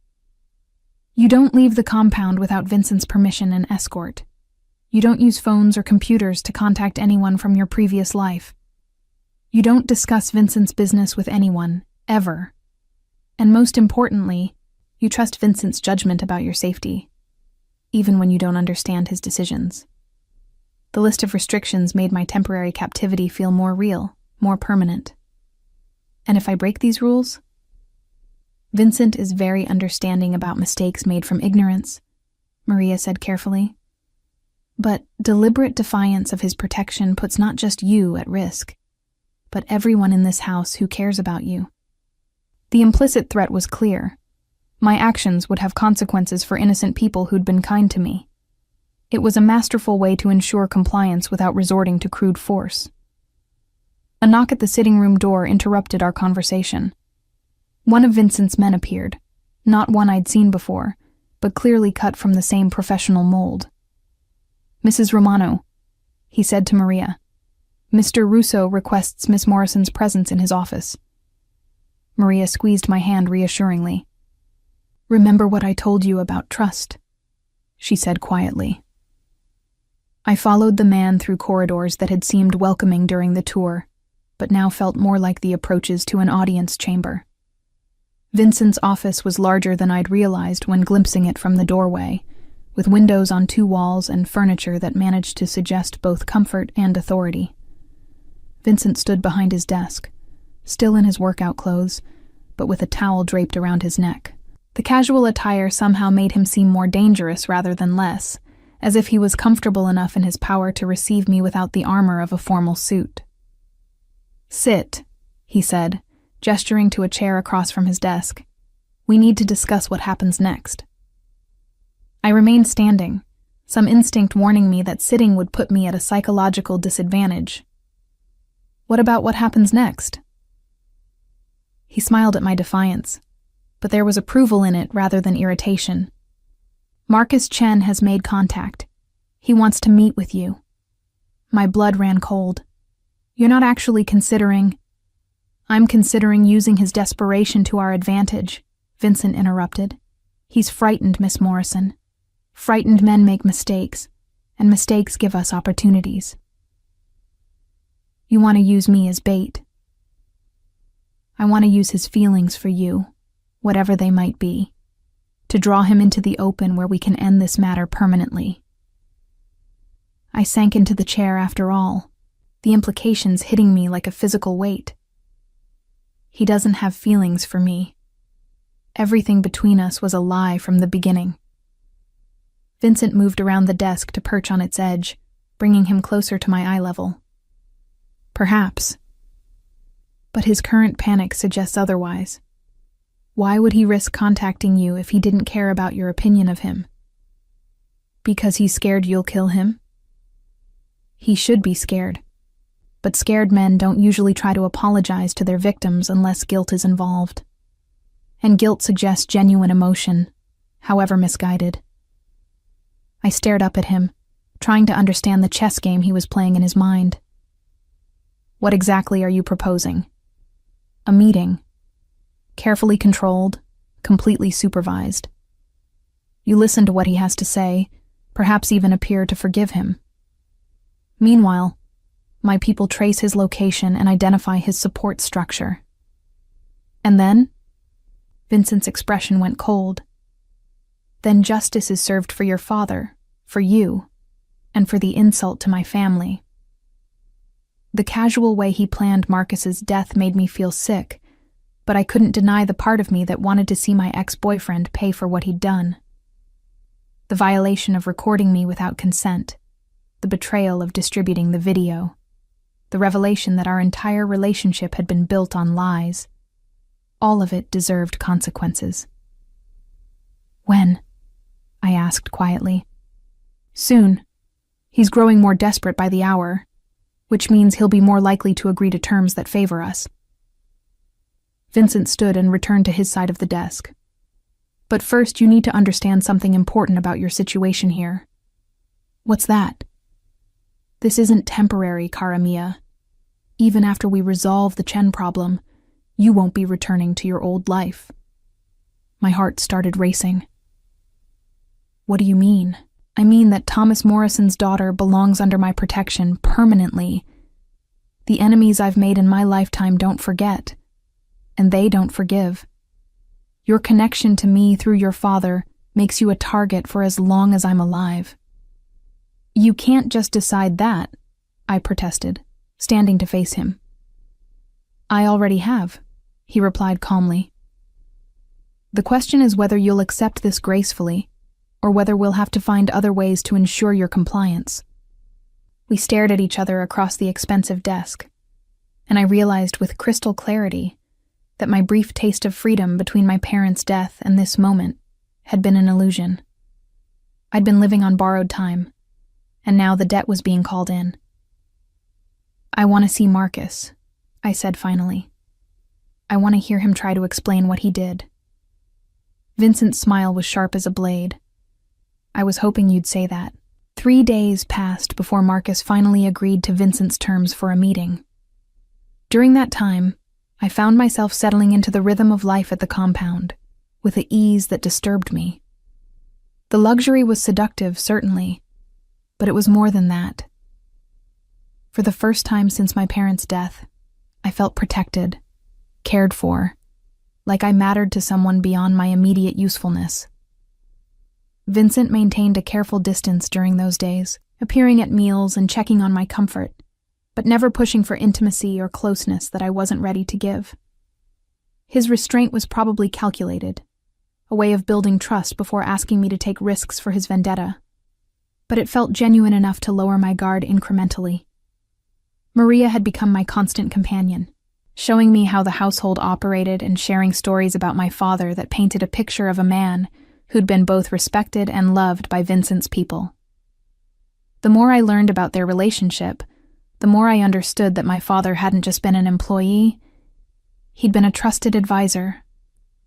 "You don't leave the compound without Vincent's permission and escort. You don't use phones or computers to contact anyone from your previous life. You don't discuss Vincent's business with anyone, ever. And most importantly, you trust Vincent's judgment about your safety, even when you don't understand his decisions." The list of restrictions made my temporary captivity feel more real, more permanent. "And if I break these rules?" "Vincent is very understanding about mistakes made from ignorance," Maria said carefully. "But deliberate defiance of his protection puts not just you at risk, but everyone in this house who cares about you." The implicit threat was clear. My actions would have consequences for innocent people who'd been kind to me. It was a masterful way to ensure compliance without resorting to crude force. A knock at the sitting room door interrupted our conversation. One of Vincent's men appeared, not one I'd seen before, but clearly cut from the same professional mold. "Mrs. Romano," he said to Maria, "Mr. Russo requests Miss Morrison's presence in his office." Maria squeezed my hand reassuringly. "Remember what I told you about trust," she said quietly. I followed the man through corridors that had seemed welcoming during the tour, but now felt more like the approaches to an audience chamber. Vincent's office was larger than I'd realized when glimpsing it from the doorway, with windows on 2 walls and furniture that managed to suggest both comfort and authority. Vincent stood behind his desk, still in his workout clothes, but with a towel draped around his neck. The casual attire somehow made him seem more dangerous rather than less, as if he was comfortable enough in his power to receive me without the armor of a formal suit. "Sit," he said, gesturing to a chair across from his desk. "We need to discuss what happens next." I remained standing, some instinct warning me that sitting would put me at a psychological disadvantage. "What about what happens next?" He smiled at my defiance, but there was approval in it rather than irritation. "Marcus Chen has made contact. He wants to meet with you." My blood ran cold. "You're not actually considering—" "I'm considering using his desperation to our advantage," Vincent interrupted. "He's frightened, Miss Morrison. Frightened men make mistakes, and mistakes give us opportunities." "You want to use me as bait." "I want to use his feelings for you, whatever they might be, to draw him into the open where we can end this matter permanently." I sank into the chair after all, the implications hitting me like a physical weight. He doesn't have feelings for me. Everything between us was a lie from the beginning. Vincent moved around the desk to perch on its edge, bringing him closer to my eye level. "Perhaps. But his current panic suggests otherwise. Why would he risk contacting you if he didn't care about your opinion of him? Because he's scared you'll kill him? He should be scared. But scared men don't usually try to apologize to their victims unless guilt is involved. And guilt suggests genuine emotion, however misguided." I stared up at him, trying to understand the chess game he was playing in his mind. "What exactly are you proposing?" "A meeting. Carefully controlled, completely supervised. You listen to what he has to say, perhaps even appear to forgive him. Meanwhile, my people trace his location and identify his support structure. And then?" Vincent's expression went cold. "Then justice is served for your father, for you, and for the insult to my family." The casual way he planned Marcus's death made me feel sick, but I couldn't deny the part of me that wanted to see my ex-boyfriend pay for what he'd done. The violation of recording me without consent, the betrayal of distributing the video, the revelation that our entire relationship had been built on lies. All of it deserved consequences. "When?" I asked quietly. Soon. He's growing more desperate by the hour, which means he'll be more likely to agree to terms that favor us. Vincent stood and returned to his side of the desk. But first, you need to understand something important about your situation here. What's that? This isn't temporary, cara mia. Even after we resolve the Chen problem, you won't be returning to your old life. My heart started racing. What do you mean? I mean that Thomas Morrison's daughter belongs under my protection permanently. The enemies I've made in my lifetime don't forget, and they don't forgive. Your connection to me through your father makes you a target for as long as I'm alive. You can't just decide that, I protested, standing to face him. I already have, he replied calmly. The question is whether you'll accept this gracefully, or whether we'll have to find other ways to ensure your compliance. We stared at each other across the expensive desk, and I realized with crystal clarity that my brief taste of freedom between my parents' death and this moment had been an illusion. I'd been living on borrowed time, and now the debt was being called in. I want to see Marcus, I said finally. I want to hear him try to explain what he did. Vincent's smile was sharp as a blade. I was hoping you'd say that. 3 days passed before Marcus finally agreed to Vincent's terms for a meeting. During that time, I found myself settling into the rhythm of life at the compound, with an ease that disturbed me. The luxury was seductive, certainly, but it was more than that. For the first time since my parents' death, I felt protected, cared for, like I mattered to someone beyond my immediate usefulness. Vincent maintained a careful distance during those days, appearing at meals and checking on my comfort, but never pushing for intimacy or closeness that I wasn't ready to give. His restraint was probably calculated, a way of building trust before asking me to take risks for his vendetta, but it felt genuine enough to lower my guard incrementally. Maria had become my constant companion, showing me how the household operated and sharing stories about my father that painted a picture of a man who'd been both respected and loved by Vincent's people. The more I learned about their relationship, the more I understood that my father hadn't just been an employee, he'd been a trusted advisor,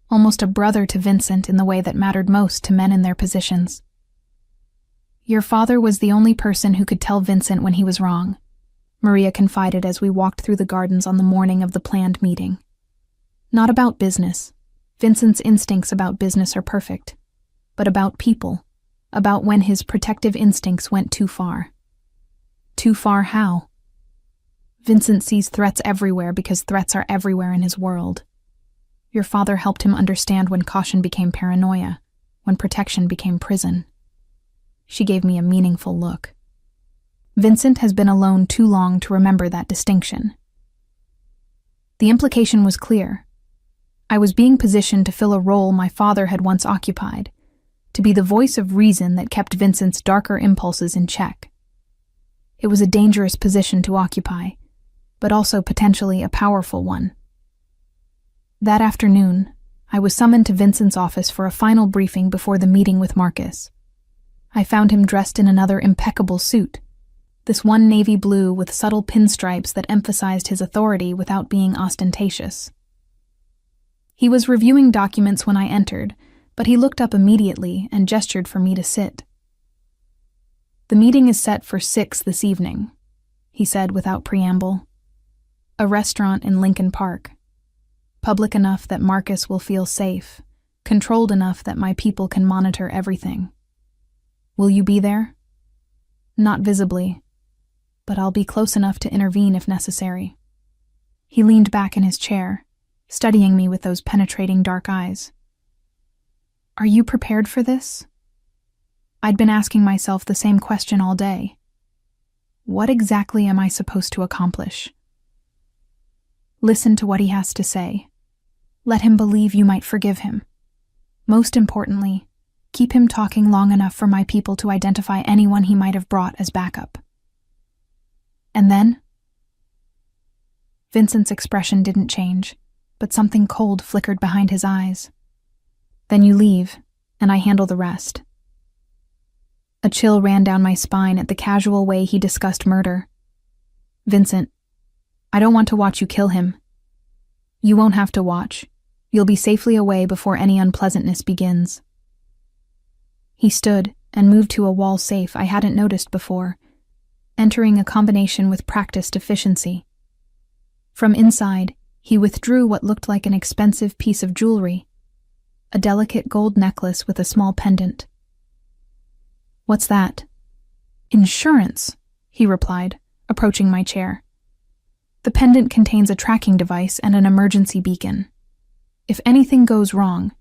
almost a brother to Vincent in the way that mattered most to men in their positions. Your father was the only person who could tell Vincent when he was wrong, Maria confided as we walked through the gardens on the morning of the planned meeting. Not about business. Vincent's instincts about business are perfect. But about people, about when his protective instincts went too far. Too far how? Vincent sees threats everywhere because threats are everywhere in his world. Your father helped him understand when caution became paranoia, when protection became prison. She gave me a meaningful look. Vincent has been alone too long to remember that distinction. The implication was clear. I was being positioned to fill a role my father had once occupied, to be the voice of reason that kept Vincent's darker impulses in check. It was a dangerous position to occupy, but also potentially a powerful one. That afternoon, I was summoned to Vincent's office for a final briefing before the meeting with Marcus. I found him dressed in another impeccable suit, this one navy blue with subtle pinstripes that emphasized his authority without being ostentatious. He was reviewing documents when I entered, but he looked up immediately and gestured for me to sit. The meeting is set for 6 this evening, he said without preamble. A restaurant in Lincoln Park. Public enough that Marcus will feel safe, controlled enough that my people can monitor everything. Will you be there? Not visibly, but I'll be close enough to intervene if necessary. He leaned back in his chair, studying me with those penetrating dark eyes. Are you prepared for this? I'd been asking myself the same question all day. What exactly am I supposed to accomplish? Listen to what he has to say. Let him believe you might forgive him. Most importantly, keep him talking long enough for my people to identify anyone he might have brought as backup. And then? Vincent's expression didn't change, but something cold flickered behind his eyes. Then you leave, and I handle the rest. A chill ran down my spine at the casual way he discussed murder. "Vincent, I don't want to watch you kill him." "You won't have to watch. You'll be safely away before any unpleasantness begins." He stood and moved to a wall safe I hadn't noticed before, entering a combination with practiced efficiency. From inside, he withdrew what looked like an expensive piece of jewelry, a delicate gold necklace with a small pendant. "What's that?" "Insurance," he replied, approaching my chair. "The pendant contains a tracking device and an emergency beacon. If anything goes wrong,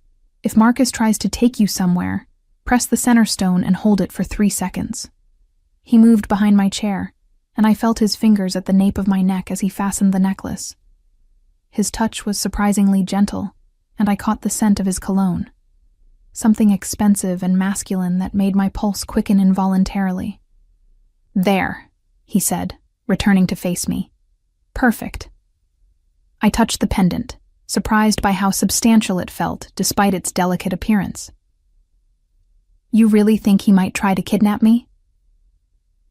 if Marcus tries to take you somewhere, press the center stone and hold it for 3 seconds. He moved behind my chair, and I felt his fingers at the nape of my neck as he fastened the necklace. His touch was surprisingly gentle, and I caught the scent of his cologne. Something expensive and masculine that made my pulse quicken involuntarily. "There," he said, returning to face me. "Perfect." I touched the pendant, surprised by how substantial it felt despite its delicate appearance. "You really think he might try to kidnap me?"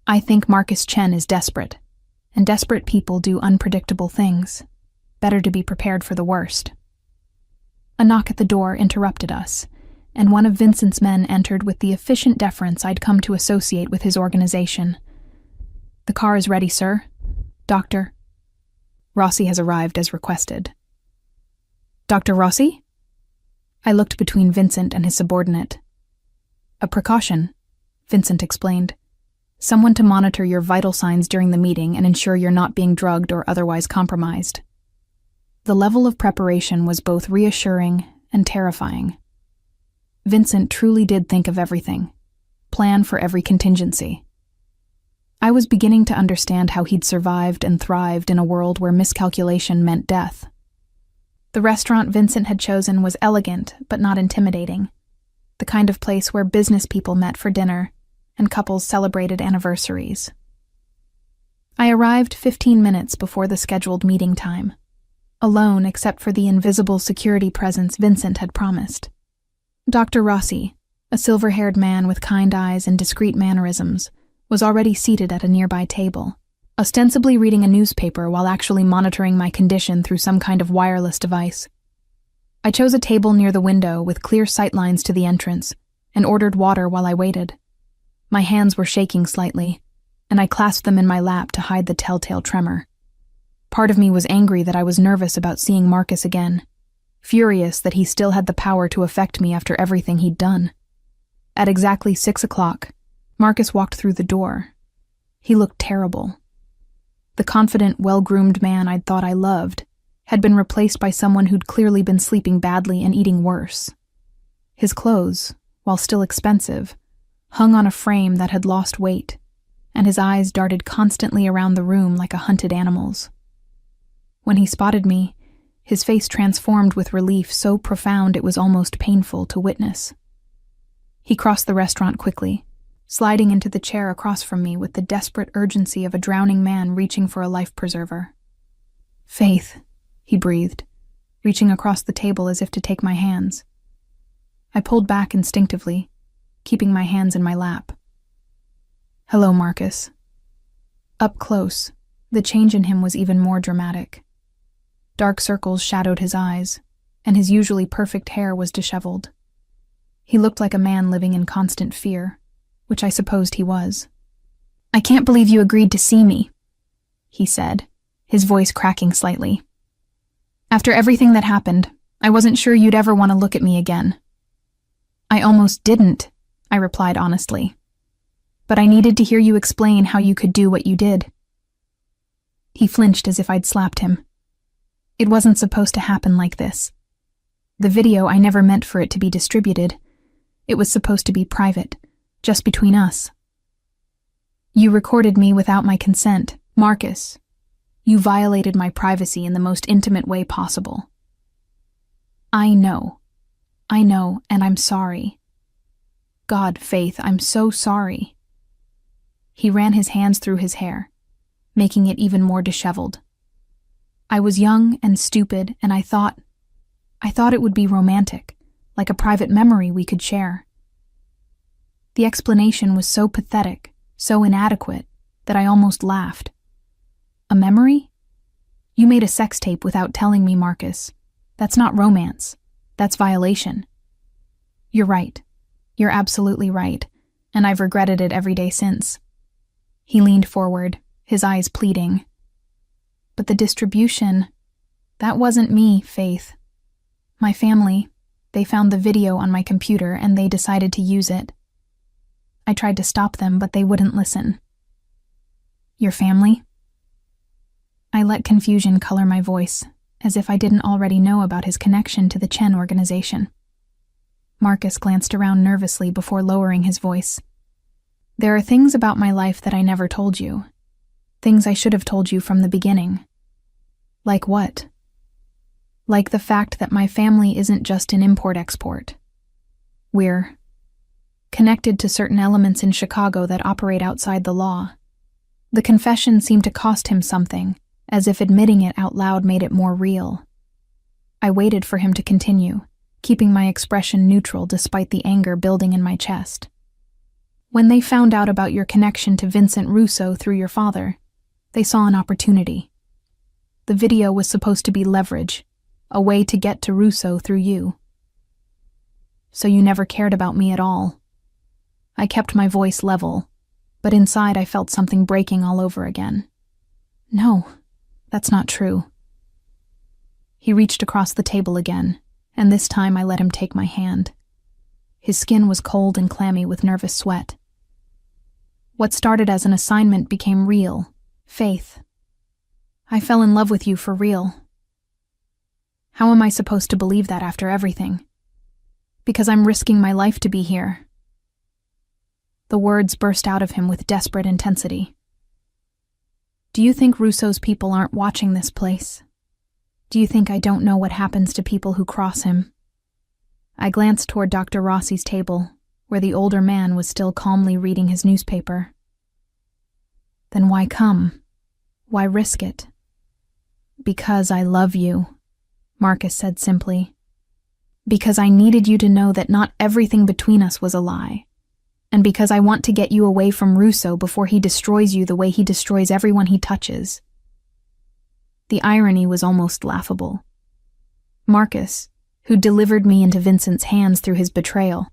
"I think Marcus Chen is desperate, and desperate people do unpredictable things. Better to be prepared for the worst." A knock at the door interrupted us, and one of Vincent's men entered with the efficient deference I'd come to associate with his organization. "The car is ready, sir. Doctor Rossi has arrived as requested." "Dr. Rossi?" I looked between Vincent and his subordinate. "A precaution," Vincent explained. "Someone to monitor your vital signs during the meeting and ensure you're not being drugged or otherwise compromised." The level of preparation was both reassuring and terrifying. Vincent truly did think of everything, plan for every contingency. I was beginning to understand how he'd survived and thrived in a world where miscalculation meant death. The restaurant Vincent had chosen was elegant but not intimidating, the kind of place where business people met for dinner and couples celebrated anniversaries. I arrived 15 minutes before the scheduled meeting time, alone except for the invisible security presence Vincent had promised. Dr. Rossi, a silver-haired man with kind eyes and discreet mannerisms, was already seated at a nearby table, ostensibly reading a newspaper while actually monitoring my condition through some kind of wireless device. I chose a table near the window with clear sightlines to the entrance and ordered water while I waited. My hands were shaking slightly, and I clasped them in my lap to hide the telltale tremor. Part of me was angry that I was nervous about seeing Marcus again, furious that he still had the power to affect me after everything he'd done. At exactly 6 o'clock, Marcus walked through the door. He looked terrible. The confident, well-groomed man I'd thought I loved had been replaced by someone who'd clearly been sleeping badly and eating worse. His clothes, while still expensive, hung on a frame that had lost weight, and his eyes darted constantly around the room like a hunted animal's. When he spotted me, his face transformed with relief so profound it was almost painful to witness. He crossed the restaurant quickly, sliding into the chair across from me with the desperate urgency of a drowning man reaching for a life preserver. "Faith," he breathed, reaching across the table as if to take my hands. I pulled back instinctively, keeping my hands in my lap. "Hello, Marcus." Up close, the change in him was even more dramatic. Dark circles shadowed his eyes, and his usually perfect hair was disheveled. He looked like a man living in constant fear, which I supposed he was. "I can't believe you agreed to see me," he said, his voice cracking slightly. "After everything that happened, I wasn't sure you'd ever want to look at me again." "I almost didn't," I replied honestly. "But I needed to hear you explain how you could do what you did." He flinched as if I'd slapped him. "It wasn't supposed to happen like this. The video, I never meant for it to be distributed. It was supposed to be private, just between us. You recorded me without my consent, Marcus. You violated my privacy in the most intimate way possible." I know, and I'm sorry. God, Faith, I'm so sorry." He ran his hands through his hair, making it even more disheveled. I was young and stupid, and I thought it would be romantic, like a private memory we could share. The explanation was so pathetic, so inadequate, that I almost laughed. A memory? You made a sex tape without telling me, Marcus. That's not romance. That's violation. You're right. You're absolutely right, and I've regretted it every day since. He leaned forward, his eyes pleading. But the distribution, that wasn't me, Faith. My family, they found the video on my computer and they decided to use it. I tried to stop them, but they wouldn't listen. Your family? I let confusion color my voice, as if I didn't already know about his connection to the Chen organization. Marcus glanced around nervously before lowering his voice. There are things about my life that I never told you. Things I should have told you from the beginning. Like what? Like the fact that my family isn't just an import-export. We're connected to certain elements in Chicago that operate outside the law. The confession seemed to cost him something, as if admitting it out loud made it more real. I waited for him to continue, keeping my expression neutral despite the anger building in my chest. When they found out about your connection to Vincent Russo through your father, they saw an opportunity. The video was supposed to be leverage, a way to get to Russo through you. So you never cared about me at all. I kept my voice level, but inside I felt something breaking all over again. No, that's not true. He reached across the table again, and this time I let him take my hand. His skin was cold and clammy with nervous sweat. What started as an assignment became real, Faith. I fell in love with you for real. How am I supposed to believe that after everything? Because I'm risking my life to be here. The words burst out of him with desperate intensity. Do you think Russo's people aren't watching this place? Do you think I don't know what happens to people who cross him? I glanced toward Dr. Rossi's table, where the older man was still calmly reading his newspaper. Then why come? Why risk it? Because I love you, Marcus said simply. Because I needed you to know that not everything between us was a lie. And because I want to get you away from Russo before he destroys you the way he destroys everyone he touches. The irony was almost laughable. Marcus, who delivered me into Vincent's hands through his betrayal,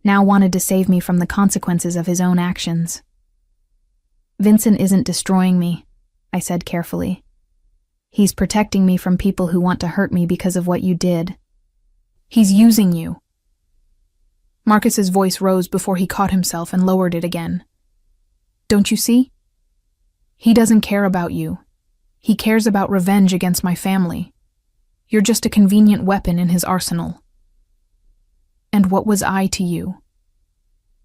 now wanted to save me from the consequences of his own actions. Vincent isn't destroying me, I said carefully. He's protecting me from people who want to hurt me because of what you did. He's using you. Marcus's voice rose before he caught himself and lowered it again. Don't you see? He doesn't care about you. He cares about revenge against my family. You're just a convenient weapon in his arsenal. And what was I to you?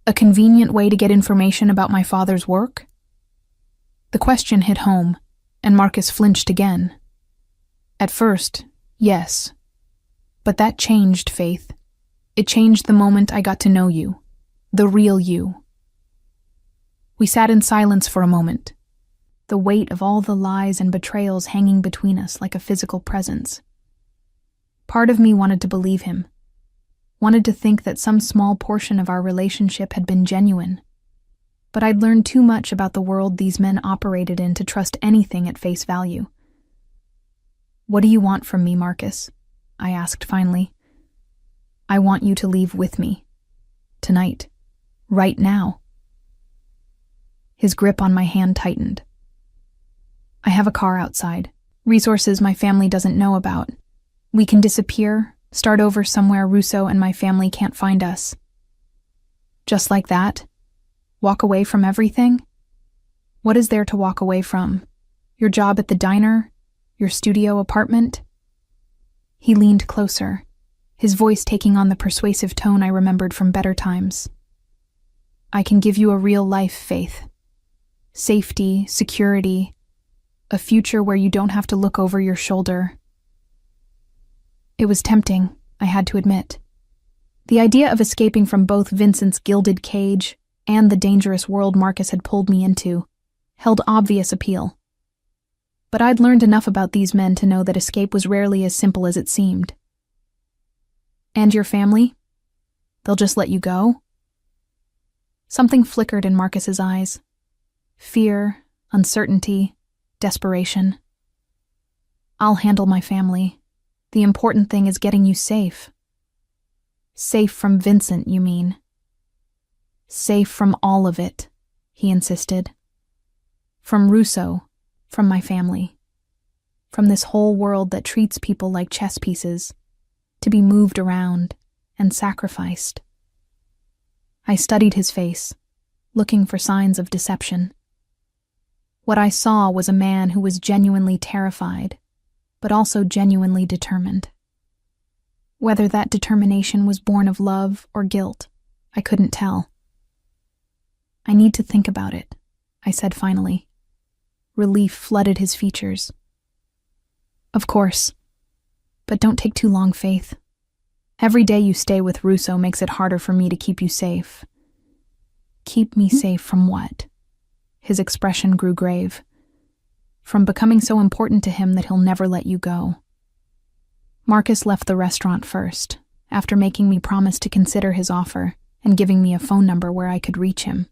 A convenient way to get information about my father's work? The question hit home, and Marcus flinched again. At first, yes. But that changed, Faith. It changed the moment I got to know you, the real you. We sat in silence for a moment, the weight of all the lies and betrayals hanging between us like a physical presence. Part of me wanted to believe him, wanted to think that some small portion of our relationship had been genuine. But I'd learned too much about the world these men operated in to trust anything at face value. What do you want from me, Marcus? I asked finally. I want you to leave with me. Tonight. Right now. His grip on my hand tightened. I have a car outside. Resources my family doesn't know about. We can disappear, start over somewhere Russo and my family can't find us. Just like that? Walk away from everything? What is there to walk away from? Your job at the diner? Your studio apartment? He leaned closer, his voice taking on the persuasive tone I remembered from better times. I can give you a real life, Faith. Safety, security, a future where you don't have to look over your shoulder. It was tempting, I had to admit. The idea of escaping from both Vincent's gilded cage and the dangerous world Marcus had pulled me into held obvious appeal. But I'd learned enough about these men to know that escape was rarely as simple as it seemed. And your family? They'll just let you go? Something flickered in Marcus's eyes. Fear, uncertainty, desperation. I'll handle my family. The important thing is getting you safe. Safe from Vincent, you mean? Safe from all of it, he insisted. From Russo, from my family. From this whole world that treats people like chess pieces, to be moved around and sacrificed. I studied his face, looking for signs of deception. What I saw was a man who was genuinely terrified, but also genuinely determined. Whether that determination was born of love or guilt, I couldn't tell. I need to think about it, I said finally. Relief flooded his features. Of course, but don't take too long, Faith. Every day you stay with Russo makes it harder for me to keep you safe. Keep me safe from what? His expression grew grave. From becoming so important to him that he'll never let you go. Marcus left the restaurant first, after making me promise to consider his offer and giving me a phone number where I could reach him.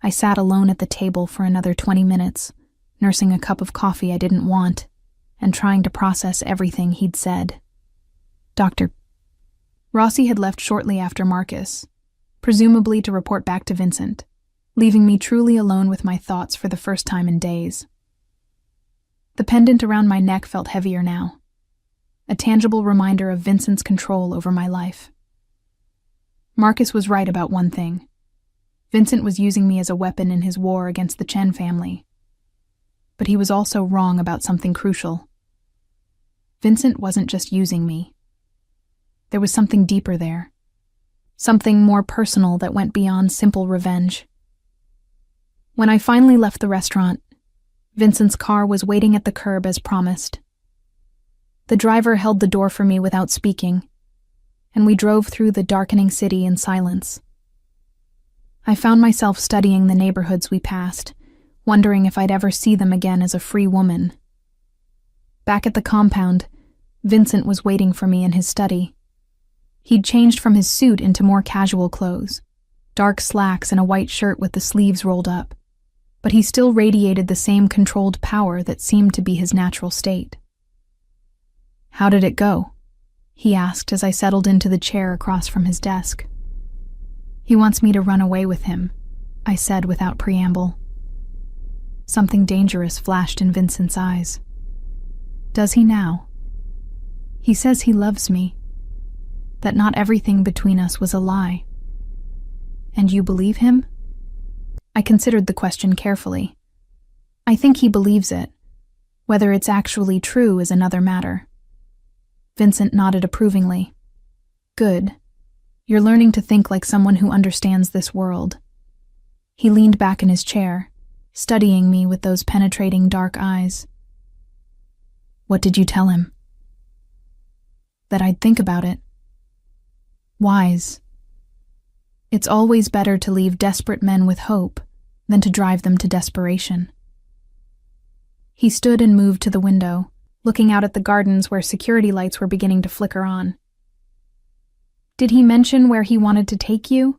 I sat alone at the table for another 20 minutes, nursing a cup of coffee I didn't want, and trying to process everything he'd said. Dr. Rossi had left shortly after Marcus, presumably to report back to Vincent, leaving me truly alone with my thoughts for the first time in days. The pendant around my neck felt heavier now, a tangible reminder of Vincent's control over my life. Marcus was right about one thing. Vincent was using me as a weapon in his war against the Chen family. But he was also wrong about something crucial. Vincent wasn't just using me. There was something deeper there. Something more personal that went beyond simple revenge. When I finally left the restaurant, Vincent's car was waiting at the curb as promised. The driver held the door for me without speaking, and we drove through the darkening city in silence. I found myself studying the neighborhoods we passed, wondering if I'd ever see them again as a free woman. Back at the compound, Vincent was waiting for me in his study. He'd changed from his suit into more casual clothes, dark slacks and a white shirt with the sleeves rolled up, but he still radiated the same controlled power that seemed to be his natural state. "How did it go?" he asked as I settled into the chair across from his desk. "He wants me to run away with him," I said without preamble. Something dangerous flashed in Vincent's eyes. "Does he now? He says he loves me, that not everything between us was a lie. And you believe him?" I considered the question carefully. I think he believes it. Whether it's actually true is another matter. Vincent nodded approvingly. "Good. You're learning to think like someone who understands this world." He leaned back in his chair, studying me with those penetrating dark eyes. "What did you tell him?" "That I'd think about it." "Wise. It's always better to leave desperate men with hope than to drive them to desperation." He stood and moved to the window, looking out at the gardens where security lights were beginning to flicker on. "Did he mention where he wanted to take you?"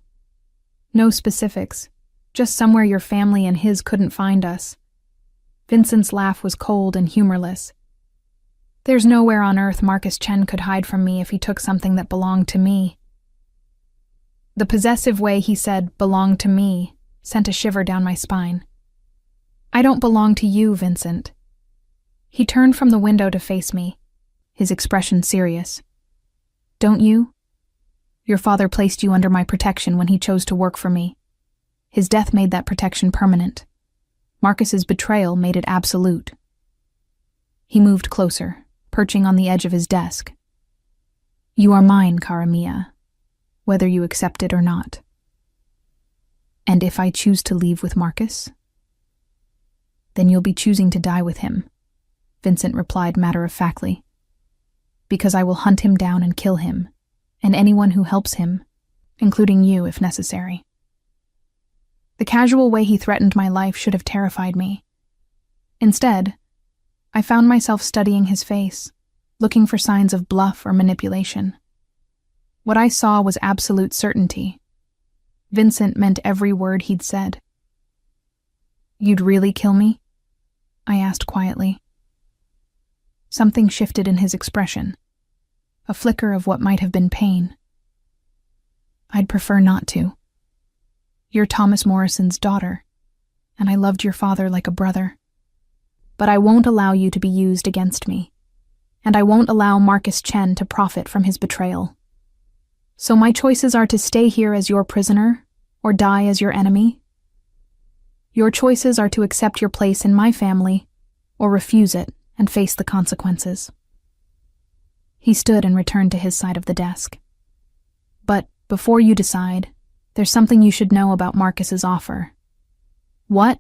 "No specifics, just somewhere your family and his couldn't find us." Vincent's laugh was cold and humorless. "There's nowhere on earth Marcus Chen could hide from me if he took something that belonged to me." The possessive way he said "belonged to me" sent a shiver down my spine. "I don't belong to you, Vincent." He turned from the window to face me, his expression serious. "Don't you? Your father placed you under my protection when he chose to work for me. His death made that protection permanent. Marcus's betrayal made it absolute." He moved closer, perching on the edge of his desk. "You are mine, cara mia, whether you accept it or not." "And if I choose to leave with Marcus?" "Then you'll be choosing to die with him," Vincent replied matter-of-factly. "Because I will hunt him down and kill him, and anyone who helps him, including you if necessary." The casual way he threatened my life should have terrified me. Instead, I found myself studying his face, looking for signs of bluff or manipulation. What I saw was absolute certainty. Vincent meant every word he'd said. "You'd really kill me?" I asked quietly. Something shifted in his expression, a flicker of what might have been pain. "I'd prefer not to. You're Thomas Morrison's daughter, and I loved your father like a brother. But I won't allow you to be used against me, and I won't allow Marcus Chen to profit from his betrayal. So my choices are to stay here as your prisoner or die as your enemy. Your choices are to accept your place in my family or refuse it and face the consequences." He stood and returned to his side of the desk. "But before you decide, there's something you should know about Marcus's offer." "What?"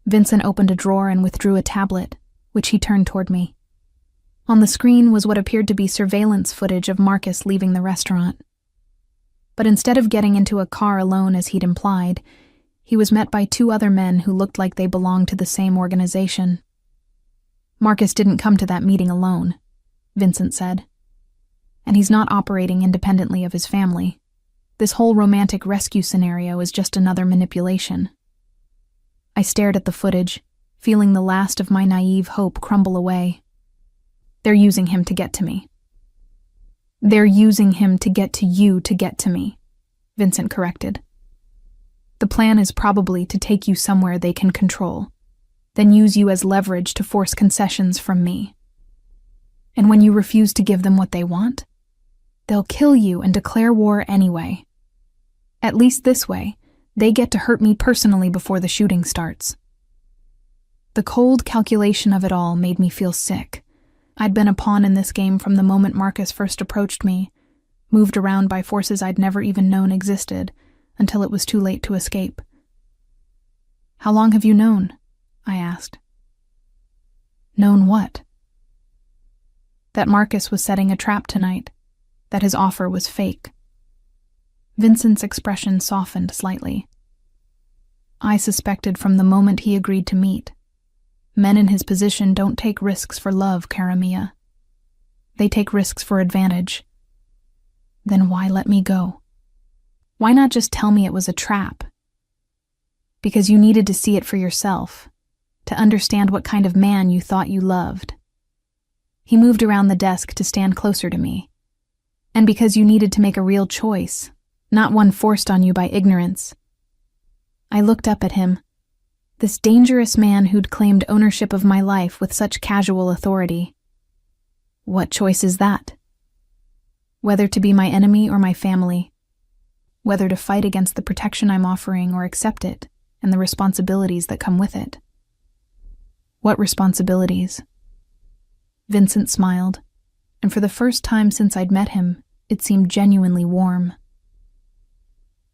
Vincent opened a drawer and withdrew a tablet, which he turned toward me. On the screen was what appeared to be surveillance footage of Marcus leaving the restaurant. But instead of getting into a car alone as he'd implied, he was met by 2 other men who looked like they belonged to the same organization. "Marcus didn't come to that meeting alone," Vincent said. "And he's not operating independently of his family. This whole romantic rescue scenario is just another manipulation." I stared at the footage, feeling the last of my naive hope crumble away. "They're using him to get to me." "They're using him to get to you to get to me," Vincent corrected. "The plan is probably to take you somewhere they can control, then use you as leverage to force concessions from me. And when you refuse to give them what they want, they'll kill you and declare war anyway. At least this way, they get to hurt me personally before the shooting starts." The cold calculation of it all made me feel sick. I'd been a pawn in this game from the moment Marcus first approached me, moved around by forces I'd never even known existed, until it was too late to escape. "How long have you known?" I asked. "Known what?" "That Marcus was setting a trap tonight, that his offer was fake." Vincent's expression softened slightly. "I suspected from the moment he agreed to meet. Men in his position don't take risks for love, Karamia. They take risks for advantage." "Then why let me go? Why not just tell me it was a trap?" "Because you needed to see it for yourself, to understand what kind of man you thought you loved." He moved around the desk to stand closer to me. "And because you needed to make a real choice, not one forced on you by ignorance." I looked up at him. This dangerous man who'd claimed ownership of my life with such casual authority. "What choice is that?" "Whether to be my enemy or my family. Whether to fight against the protection I'm offering or accept it, and the responsibilities that come with it." "What responsibilities?" Vincent smiled, and for the first time since I'd met him, it seemed genuinely warm.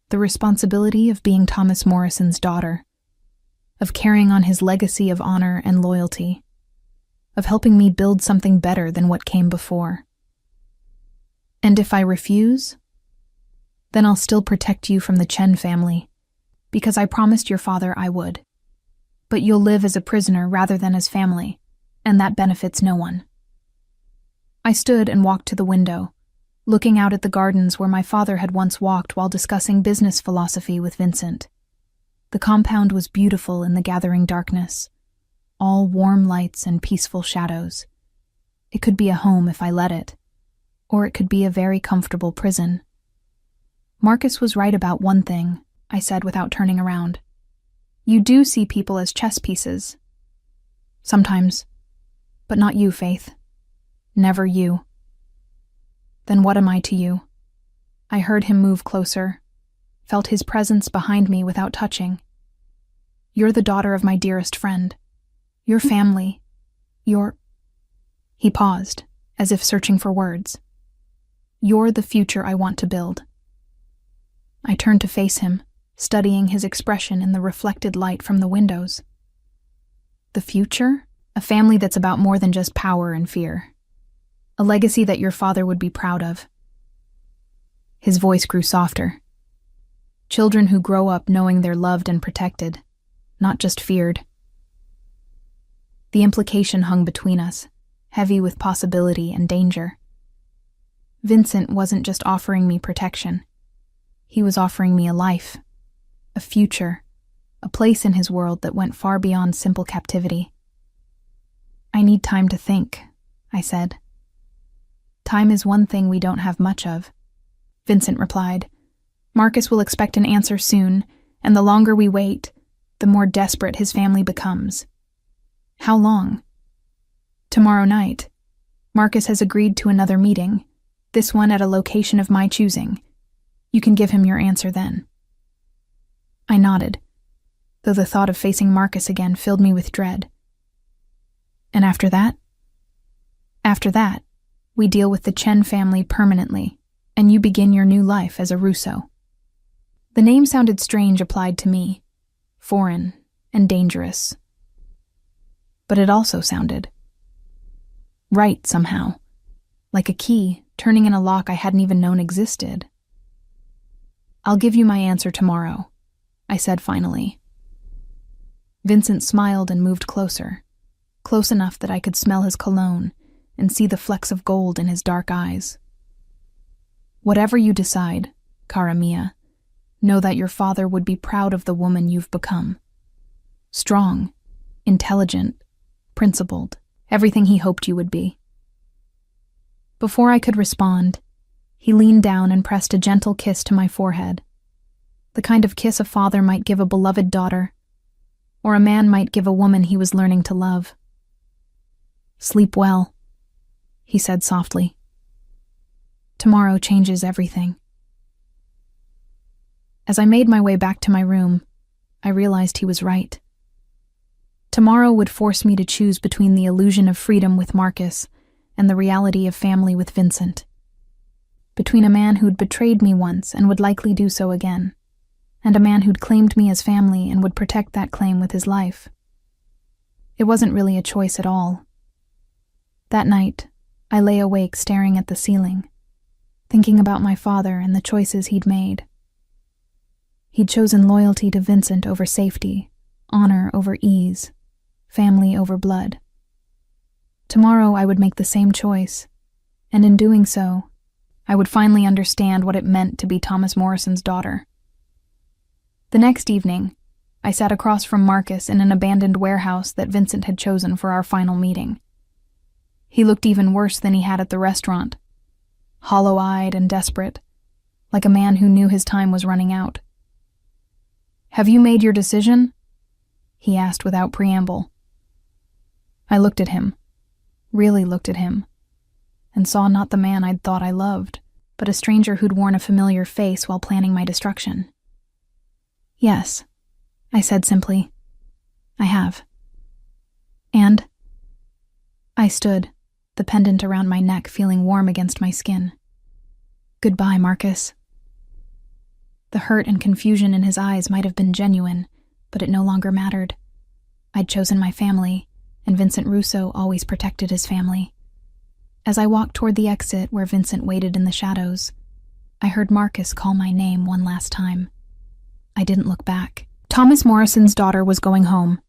"The responsibility of being Thomas Morrison's daughter, of carrying on his legacy of honor and loyalty, of helping me build something better than what came before. And if I refuse, then I'll still protect you from the Chen family, because I promised your father I would. But you'll live as a prisoner rather than as family, and that benefits no one." I stood and walked to the window, looking out at the gardens where my father had once walked while discussing business philosophy with Vincent. The compound was beautiful in the gathering darkness, all warm lights and peaceful shadows. It could be a home if I let it, or it could be a very comfortable prison. "Marcus was right about one thing," I said without turning around. "You do see people as chess pieces." "Sometimes, but not you, Faith. Never you." "Then what am I to you?" I heard him move closer, felt his presence behind me without touching. "You're the daughter of my dearest friend. Your family. You're—" He paused, as if searching for words. "You're the future I want to build." I turned to face him, studying his expression in the reflected light from the windows. "The future? A family that's about more than just power and fear. A legacy that your father would be proud of." His voice grew softer. "Children who grow up knowing they're loved and protected, not just feared." The implication hung between us, heavy with possibility and danger. Vincent wasn't just offering me protection. He was offering me a life, a future, a place in his world that went far beyond simple captivity. "I need time to think," I said. "Time is one thing we don't have much of," Vincent replied. "Marcus will expect an answer soon, and the longer we wait, the more desperate his family becomes." "How long?" "Tomorrow night. Marcus has agreed to another meeting, this one at a location of my choosing. You can give him your answer then." I nodded, though the thought of facing Marcus again filled me with dread. "And after that?" "After that, we deal with the Chen family permanently, and you begin your new life as a Russo." The name sounded strange applied to me, foreign and dangerous. But it also sounded right somehow, like a key turning in a lock I hadn't even known existed. "I'll give you my answer tomorrow," I said finally. Vincent smiled and moved closer, close enough that I could smell his cologne and see the flecks of gold in his dark eyes. "Whatever you decide, cara mia, know that your father would be proud of the woman you've become. Strong, intelligent, principled, everything he hoped you would be." Before I could respond, he leaned down and pressed a gentle kiss to my forehead, the kind of kiss a father might give a beloved daughter, or a man might give a woman he was learning to love. "Sleep well," he said softly. "Tomorrow changes everything." As I made my way back to my room, I realized he was right. Tomorrow would force me to choose between the illusion of freedom with Marcus and the reality of family with Vincent. Between a man who'd betrayed me once and would likely do so again, and a man who'd claimed me as family and would protect that claim with his life. It wasn't really a choice at all. That night, I lay awake staring at the ceiling, thinking about my father and the choices he'd made. He'd chosen loyalty to Vincent over safety, honor over ease, family over blood. Tomorrow I would make the same choice, and in doing so, I would finally understand what it meant to be Thomas Morrison's daughter. The next evening, I sat across from Marcus in an abandoned warehouse that Vincent had chosen for our final meeting. He looked even worse than he had at the restaurant, hollow-eyed and desperate, like a man who knew his time was running out. "Have you made your decision?" he asked without preamble. I looked at him, really looked at him, and saw not the man I'd thought I loved, but a stranger who'd worn a familiar face while planning my destruction. "Yes," I said simply. "I have." "And?" I stood, the pendant around my neck feeling warm against my skin. "Goodbye, Marcus." The hurt and confusion in his eyes might have been genuine, but it no longer mattered. I'd chosen my family, and Vincent Russo always protected his family. As I walked toward the exit where Vincent waited in the shadows, I heard Marcus call my name one last time. I didn't look back. Thomas Morrison's daughter was going home,